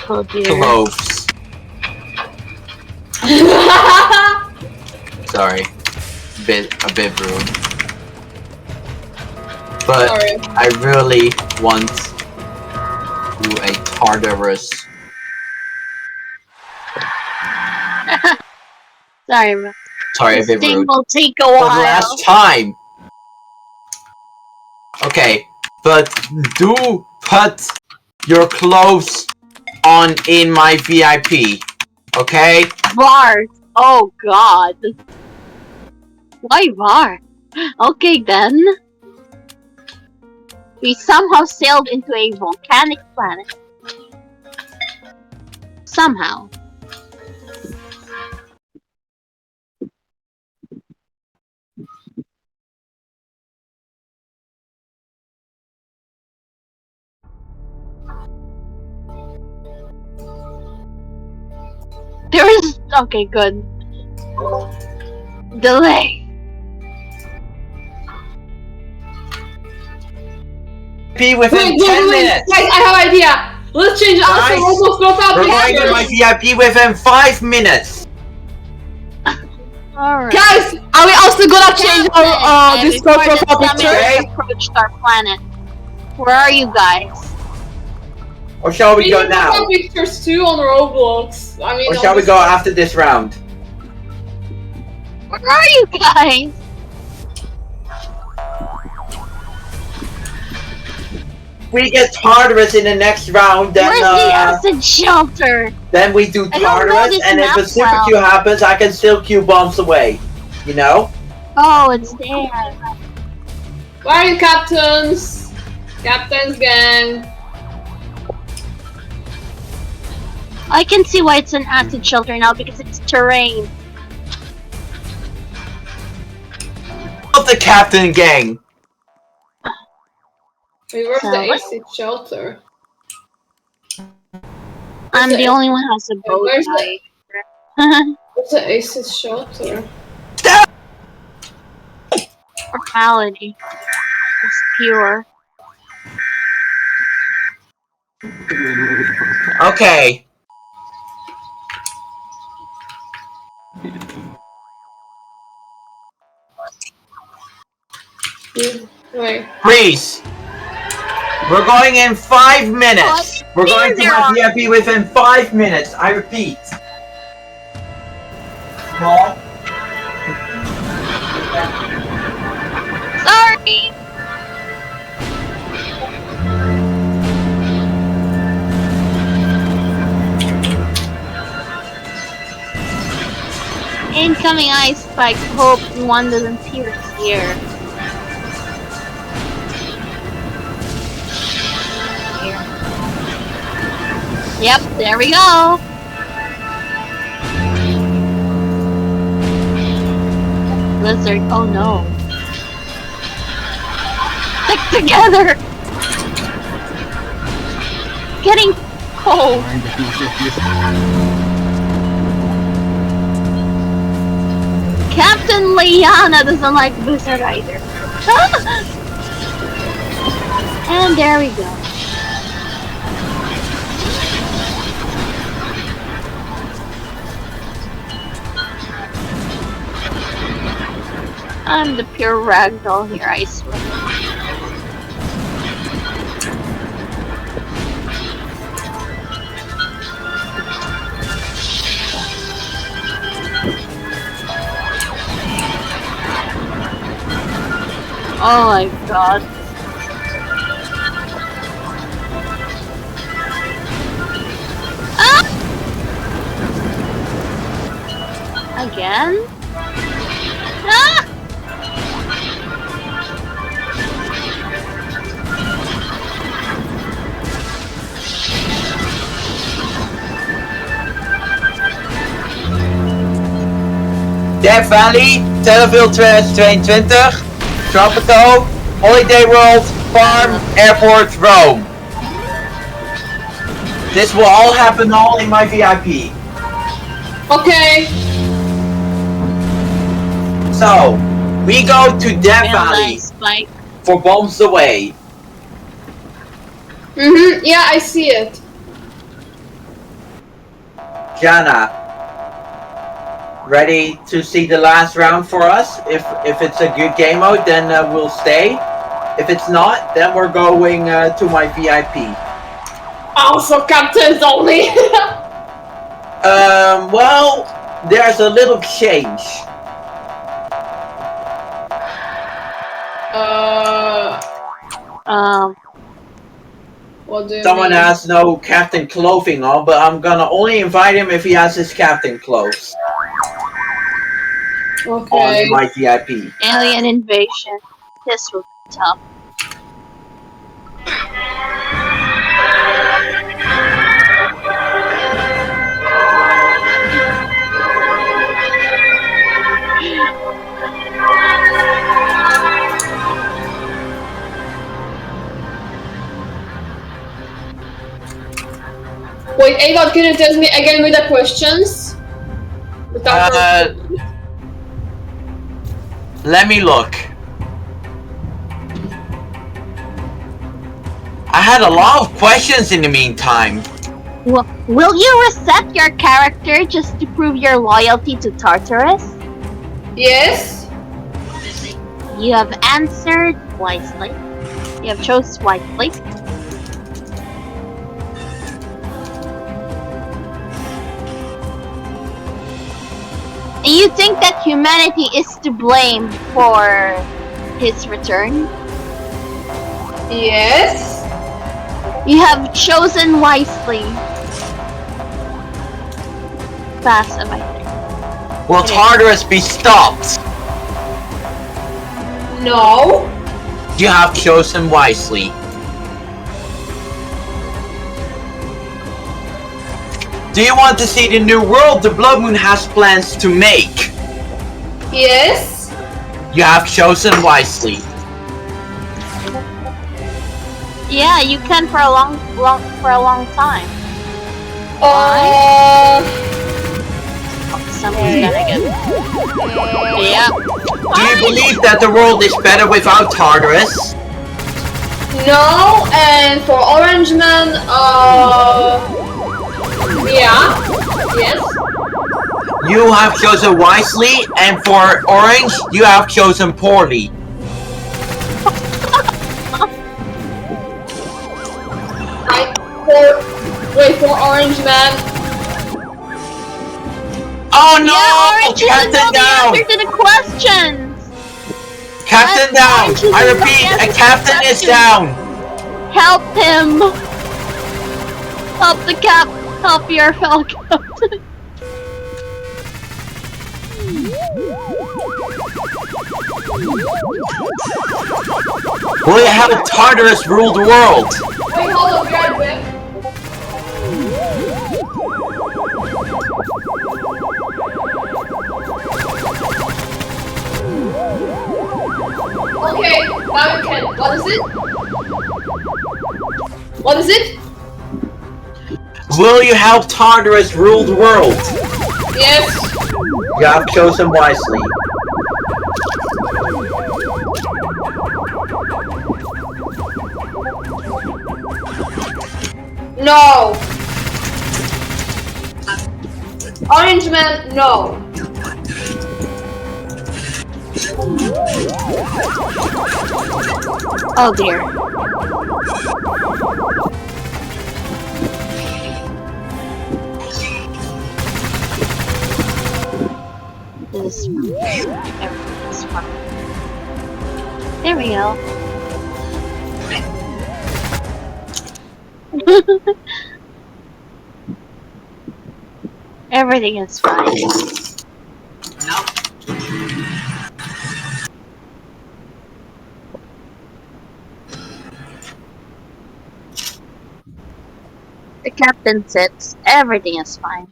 Oh dear.
gloves. Sorry. A bit rude. But
Sorry.
I really want to a Tartarus.
Sorry, bro.
Sorry, a
This
bit
thing
rude.
will take a
For the
while.
last time. Okay, but do put your clothes on in my VIP. Okay?
VAR. Oh god. Why VAR? Okay then. We somehow sailed into a volcanic planet. Somehow. There is... Okay, good. Delay.
Be within 10 minutes.
Guys, I have an idea. Let's change it out
Guys,
so Roblox not out
We're going to my VIP within 5 minutes.
Alright.
Guys, are we also gonna change our Discord profile picture?
Okay.
Approached our planet. Where are you guys?
Or shall we go
can
now?
have pictures too on Roblox. I mean,
Or shall we go after this round?
Where are you guys?
we get Tartarus in the next round, then
Where's the acid shelter?
then we do
I don't know
Tartarus,
this
and if
map
a super
well.
Q happens, I can still Q bombs away. You know?
Oh, it's there.
Where are you, captains? Captain's gang.
I can see why it's an acid shelter now because it's terrain.
Of the captain gang.
Wait, where's
So,
the acid shelter?
I'm the only one who has a bow
Where's
tie.
What's the acid shelter?
Formality. It's pure.
Okay.
Wait.
Freeze. We're going in 5 minutes. We're going to my VIP within 5 minutes. I repeat. No.
Sorry! Incoming ice spike. Hope one doesn't pierce here. Yep, there we go. Blizzard, oh no. Stick together! Getting cold. Captain Liana doesn't like Blizzard either. And there we go. I'm the pure ragdoll here, I swear. Oh my god. Ah! Again? Ah!
Death Valley, Televille 2022, Tropico, Holiday World, Farm, Airport, Rome. This will all happen all in my VIP.
Okay.
So, we go to Death Valley
Spike.
for bombs away.
Yeah, I see it.
Jana, ready to see the last round for us? If it's a good game mode, then we'll stay. If it's not, then we're going to my VIP.
Also, captains only.
Well, there's a little change.
What do you
Someone
mean?
has no captain clothing on, but I'm gonna only invite him if he has his captain clothes
Okay.
on my VIP.
Alien invasion. This will be tough.
Wait, Ava, can you tell me again with the questions?
Let me look. I had a lot of questions in the meantime.
Will you reset your character just to prove your loyalty to Tartarus?
Yes.
You have answered wisely. You have chose wisely. And you think that humanity is to blame for his return?
Yes.
You have chosen wisely. Passive, I think.
Will Tartarus be stopped?
No.
You have chosen wisely. Do you want to see the new world the Blood Moon has plans to make?
Yes.
You have chosen wisely.
Yeah, you can for a long time. Someone's gonna get. Yeah.
Do you believe that the world is better without Tartarus?
No, and for Orange Man, yeah, yes.
You have chosen wisely, and for Orange, you have chosen poorly.
For Orange Man.
Oh no!
Yeah, Orange doesn't know
Captain
the
down!
answer to the questions.
Captain down! I repeat, a captain is down!
Help him! Help the help your fellow captain.
Will you have Tartarus rule the world?
Wait, hold on, guard whip. Okay, now you can. What is it? What is it?
Will you help Tartarus rule the world?
Yes.
You have chosen wisely.
No. Orange Man, no.
Oh dear. This is fun. Everything's fun. There we go. Everything is fine.
No.
The captain sits. Everything is fine.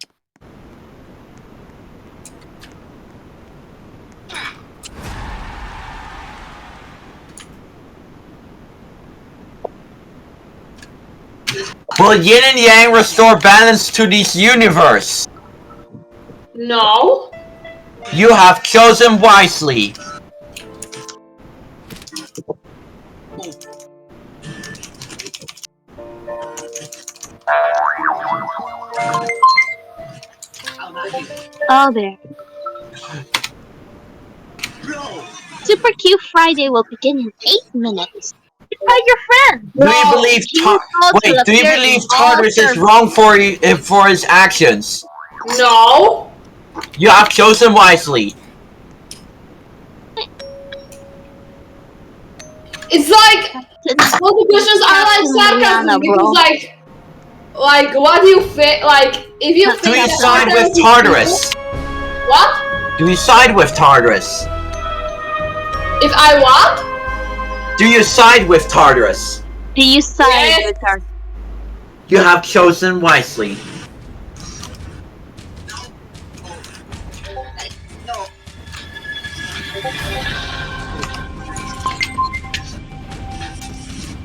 Will Yin and Yang restore balance to this universe?
No.
You have chosen wisely.
Oh there. Super Q Friday will begin in 8 minutes. Invite your friends.
Do you believe do you believe Tartarus is wrong for his actions?
No.
You have chosen wisely.
It's like all the questions are like sarcasm because like what do you think? Like if you think
do you side with Tartarus?
What?
Do you side with Tartarus?
If I what?
Do you side with Tartarus?
Do you side with her?
You have chosen wisely.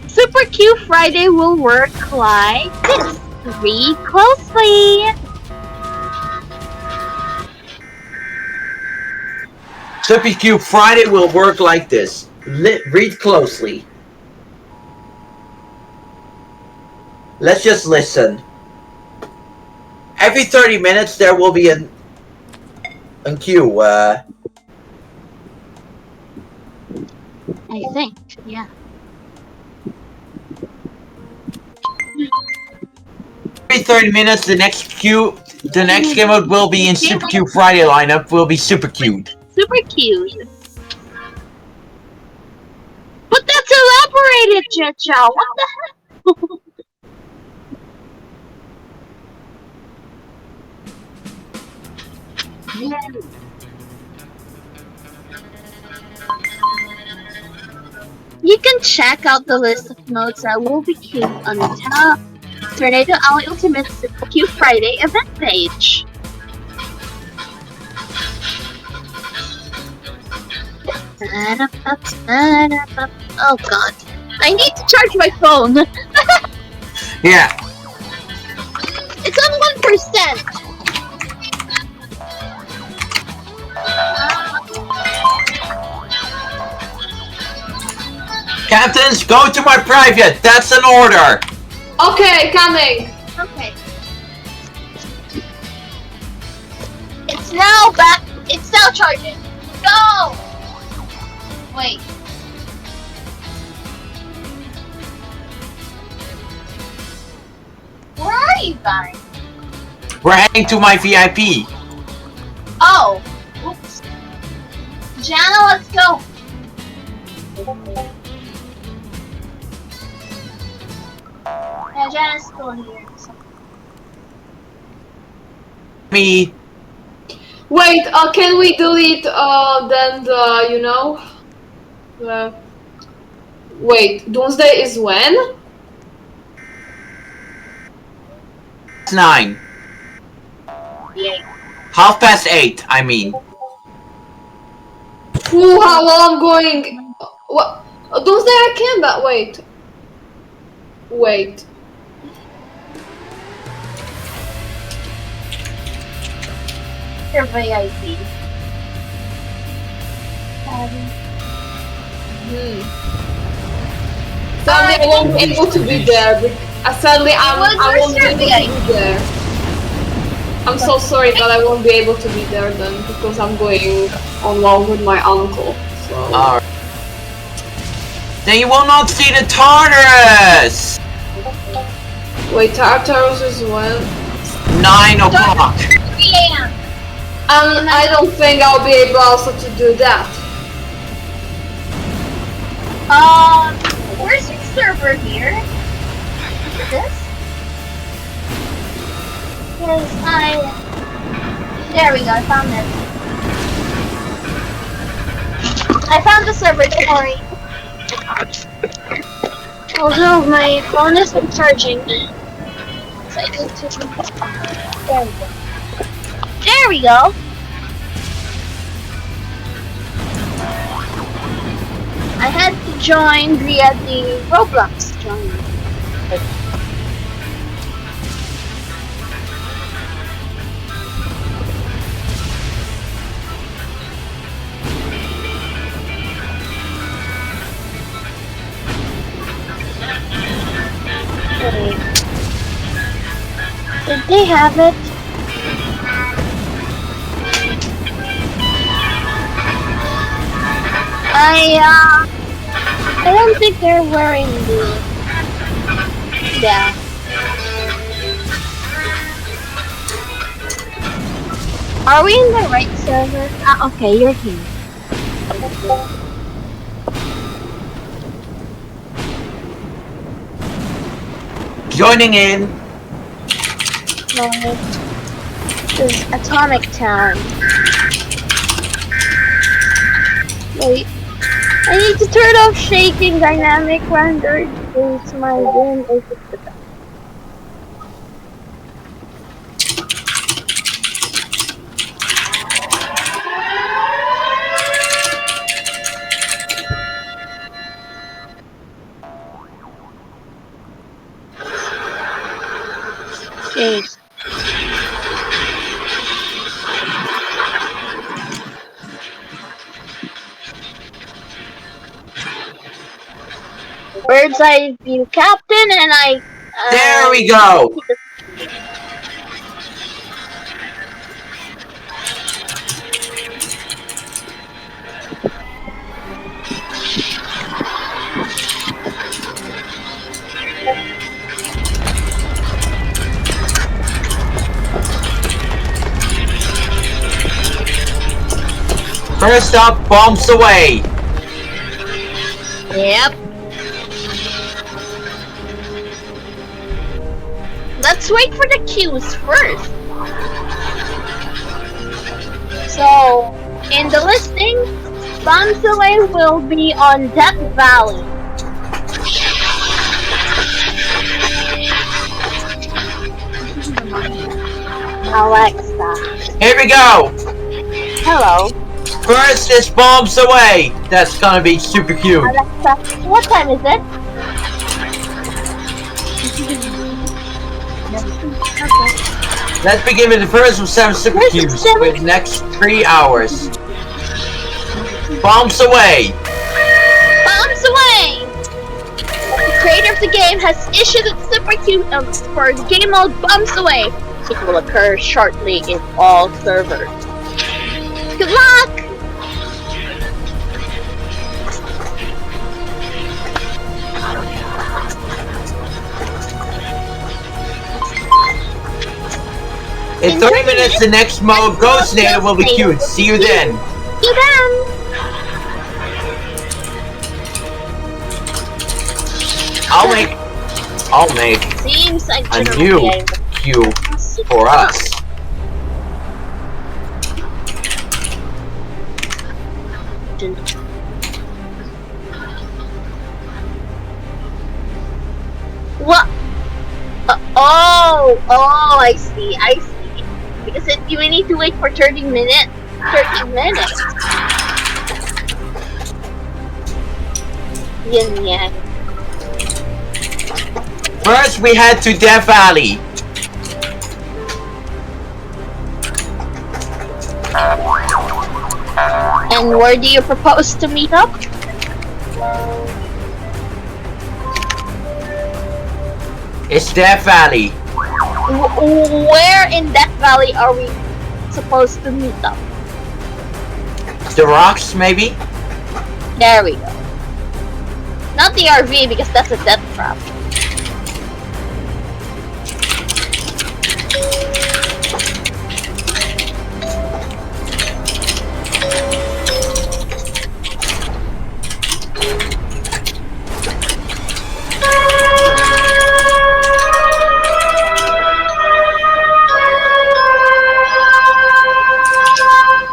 Super Q Friday will work like this. Read closely.
Super Q Friday will work like this. Read closely. Let's just listen. Every 30 minutes there will be a queue.
I think, yeah.
Every 30 minutes the next game mode will be in Super Q Friday lineup will be super cute.
Super cute. But that's elaborated, Chicho. What the heck? You can check out the list of modes that will be queued on the Tornado Alley Ultimate's Q Friday event page. Oh god. I need to charge my phone.
Yeah.
It's on 1%.
Captains, go to my private. That's an order.
Okay, coming.
Okay. It's now back. It's now charging. Go! Wait. Where are you guys?
We're heading to my VIP.
Oh. Oops. Jana, let's go. Yeah, Jana's still here. So.
Me.
Wait, can we delete then the, you know? Wait, Doomsday is when?
It's 9. 8:30, I mean.
Ooh, how long going? What? Doomsday I can, but wait. Wait.
Your VIP.
Sadly, I won't be able to be there. Sadly, I won't be able to be there. I'm so sorry that I won't be able to be there then, because I'm going on long with my uncle. So.
Alright. Then you will not see the Tartarus!
Wait, Tartarus is when?
9 o'clock.
3 a.m.
I don't think I'll be able also to do that.
Where's your server here? Is it this? Because there we go, I found it. I found the server, don't worry. Although my phone isn't charging. So I need to... There we go. There we go! I had to join via the Roblox join. Did they have it? I don't think they're wearing the... Yeah. Are we in the right server? Ah, okay, you're here.
Joining in.
This is Atomic Town. Wait. I need to turn off shaking dynamic render because my game is the best. Okay. Bird's eye view captain, and I.
There we go. First up, bombs away.
Yep. Let's wait for the queues first. So, in the listing, Bombs Away will be on Death Valley. Alexa.
Here we go!
Hello.
First is Bombs Away! That's gonna be super cute.
Alexa, what time is it?
Let's begin with the first of 7 super cubes with next 3 hours. Bombs Away!
Bombs Away! The creator of the game has issued its super cube for the game mode Bombs Away. It will occur shortly in all servers. Good luck!
In 30 minutes, the next mode, Hoshinado, will be cute. See you then.
See you then.
I'll make
Seems like
a new cube for us.
What? Oh, I see. Because you need to wait for 30 minutes. 30 minutes. Yeah.
First, we head to Death Valley.
And where do you propose to meet up?
It's Death Valley.
Where in Death Valley are we supposed to meet up?
The rocks, maybe?
There we go. Not the RV because that's a death trap.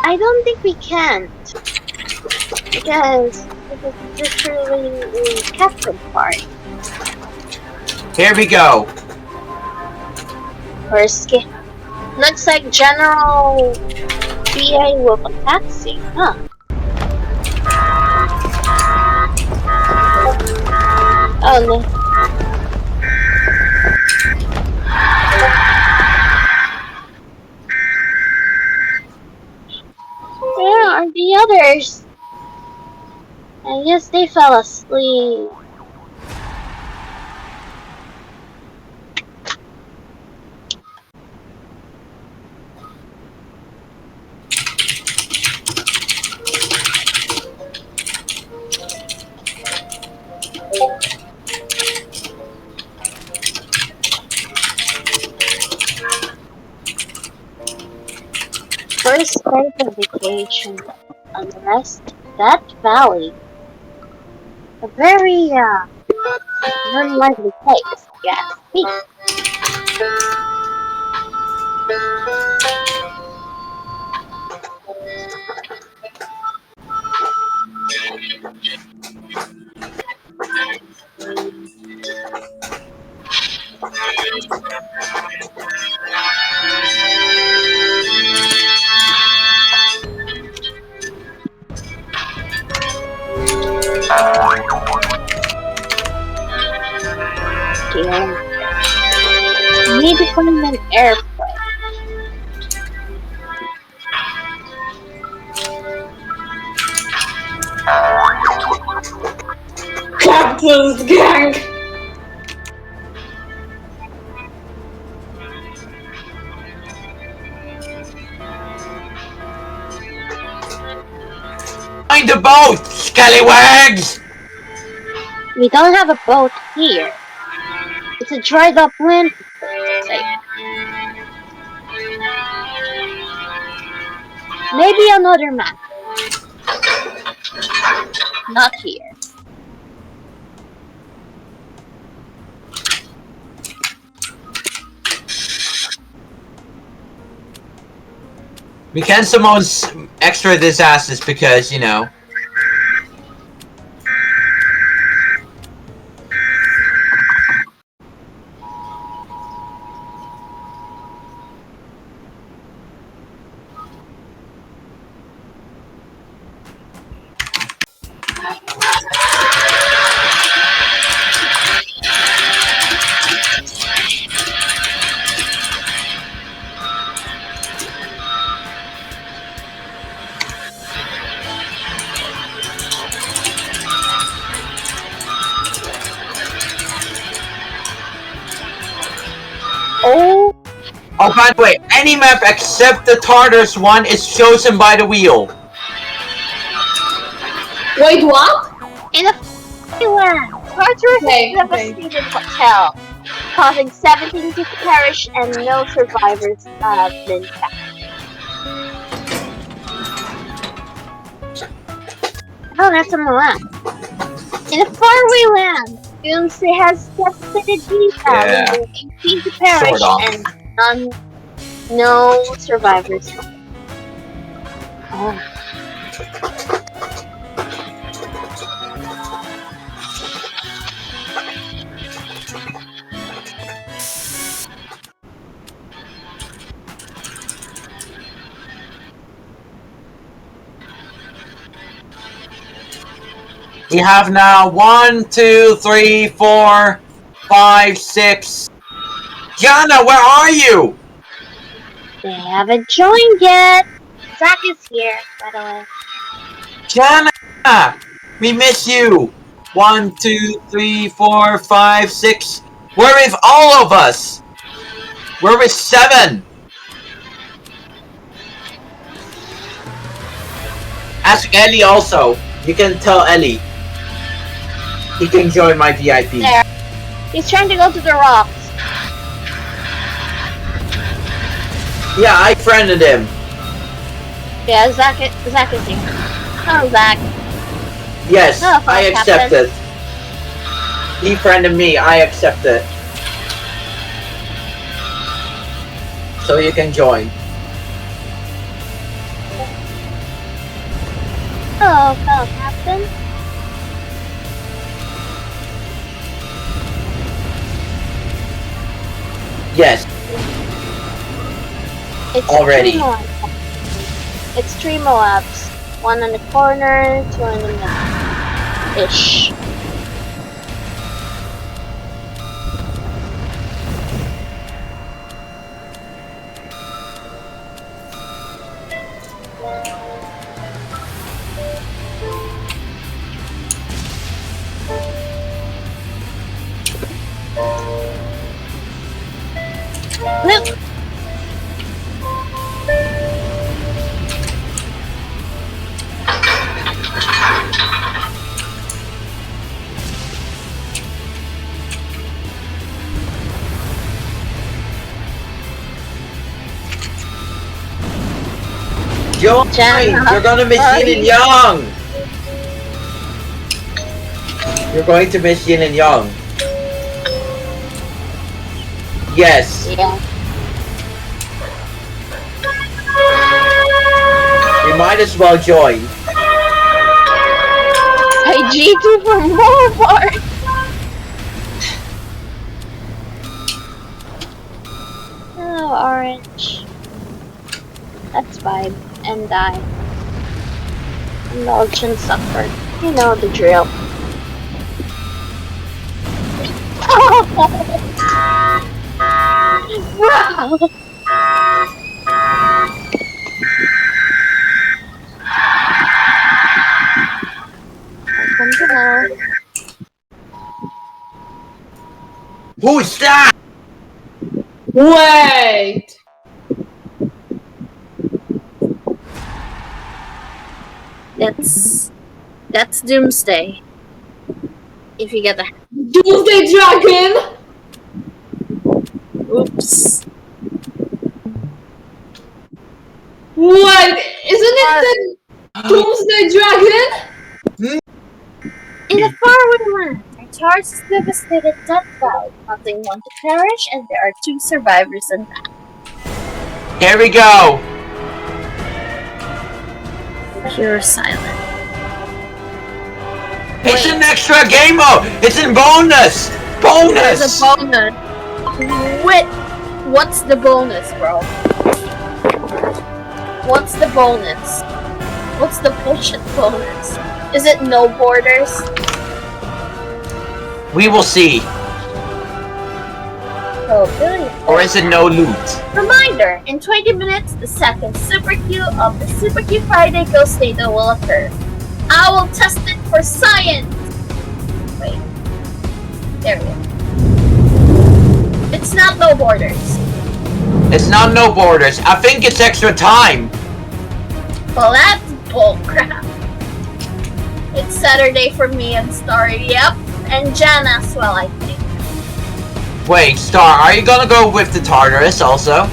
I don't think we can't. Because it's literally a captain part.
Here we go.
First game. Looks like General BA will be taxing, huh? Oh no. Where are the others? I guess they fell asleep. First day of vacation on the rest that valley. A very unlikely place, yes. Need to find an airplane.
Captain's gang!
Find the boat, scallywags!
We don't have a boat here. It's a dried up land. Maybe another map. Not here.
We can summon extra disasters because, you know.
Oh,
By the way, any map except the Tartarus one is chosen by the wheel.
Wait, what?
in a land, Tartarus
Okay,
devastated hotel, causing 17 to perish and no survivors have been found. Oh, that's on the land. In a faraway land, Doomsday has devastated detail, leaving 18 to perish and no survivors. Oh.
We have now 1, 2, 3, 4, 5, 6. Jana, where are you?
They haven't joined yet. Zach is here, by the way.
Jana, we miss you. 1, 2, 3, 4, 5, 6. Where is all of us? Where is 7? Ask Ellie also. You can tell Ellie. He can join my VIP.
There. He's trying to go to the rocks.
Yeah, I friended him.
Yeah, Zach is here. Oh, Zach.
Yes,
Oh,
I accept
Captain.
it. He friended me, I accept it. So you can join.
Oh, fellow Captain.
Yes,
It's
already.
It's 3 Moabs. 1 on the corner, 2 on the middle. Ish. Look!
Join!
Jana,
You're gonna miss
sorry.
Yin and Yang! You're going to miss Yin and Yang. Yes.
Yeah.
You might as well join.
Hey, G2 for more part! Oh, orange. Let's vibe and die. Indulge and suffer. You know the drill. Wow! Welcome to hell.
Who's that?
Wait!
That's Doomsday. If you get the
Doomsday Dragon!
oops.
What? Isn't it the Doomsday Dragon?
In a faraway land, our charge is devastated death valley, causing 1 to perish, and there are 2 survivors in that.
Here we go.
Pure silent.
It's an extra game mode! It's in bonus! Bonus!
There's a bonus. What's the bonus, bro? What's the bonus? What's the bullshit bonus? Is it no borders?
We will see.
Oh, really?
Or is it no loot?
Reminder, in 20 minutes, the second Super Q of the Super Q Friday Ghost Data will occur. I will test it for science! Wait. There we go. It's not no borders.
It's not no borders. I think it's extra time.
Well, that's bullcrap. It's Saturday for me and Star, yep. And Jan as well, I think.
Wait, Star, are you gonna go with the Tartarus also?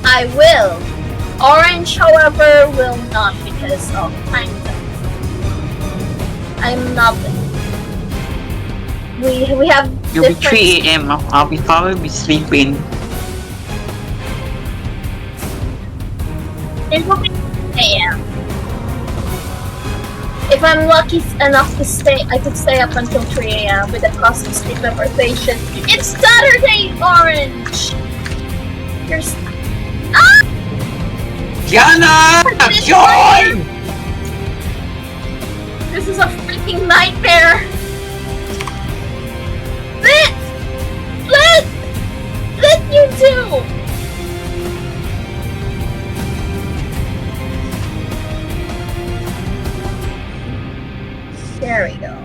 I will. Orange, however, will not because of time zone. I'm not. We have.
It'll be 3 a.m. I'll probably be sleeping.
It will be 8 a.m. If I'm lucky enough to stay, I could stay up until 3 a.m. with a cost of sleep deprivation. It's Saturday, Orange! You're
Jana! Join!
This is a freaking nightmare! Let you do! There we go.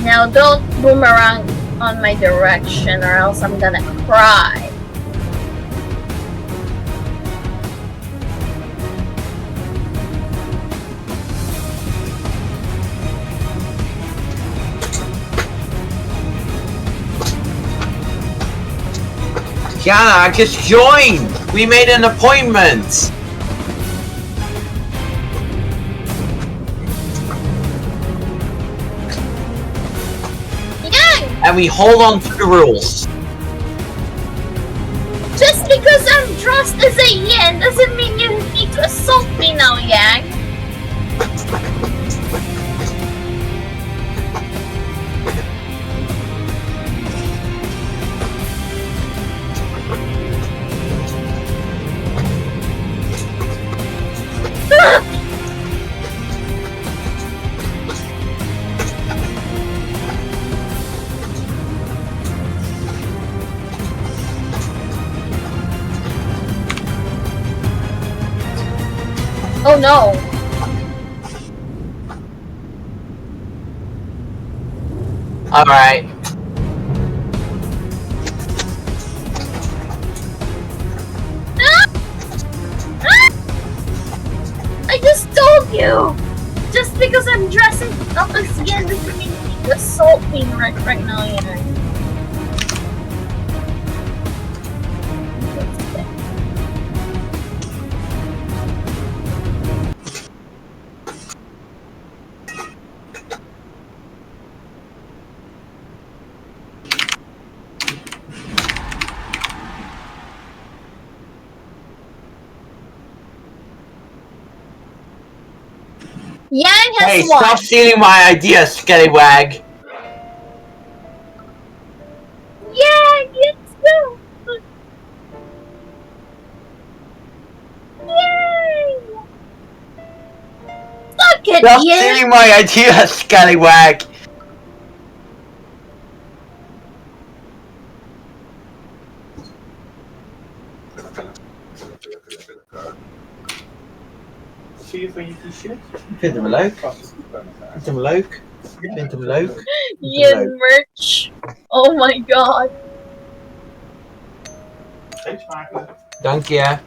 Now don't boomerang on my direction or else I'm gonna cry.
Jana, just join! We made an appointment! And we hold on to the rules.
Just because I'm dressed as a yen doesn't mean you need to assault me now, Yang. Oh no!
Alright.
I just told you! Just because I'm dressing up as yen doesn't mean you need to assault me right now, Yang. Yang has
Hey,
won.
stop stealing my ideas, scallywag!
Yang, let's go! Yay! Suck it,
Stop
Yang!
stealing my ideas, scallywag!
Zie je van je t-shirt?
Ik vind hem leuk. Ik vind hem leuk. Ik vind hem leuk.
Yen merch. Oh my god.
Steeds smakelijk.
Dank je.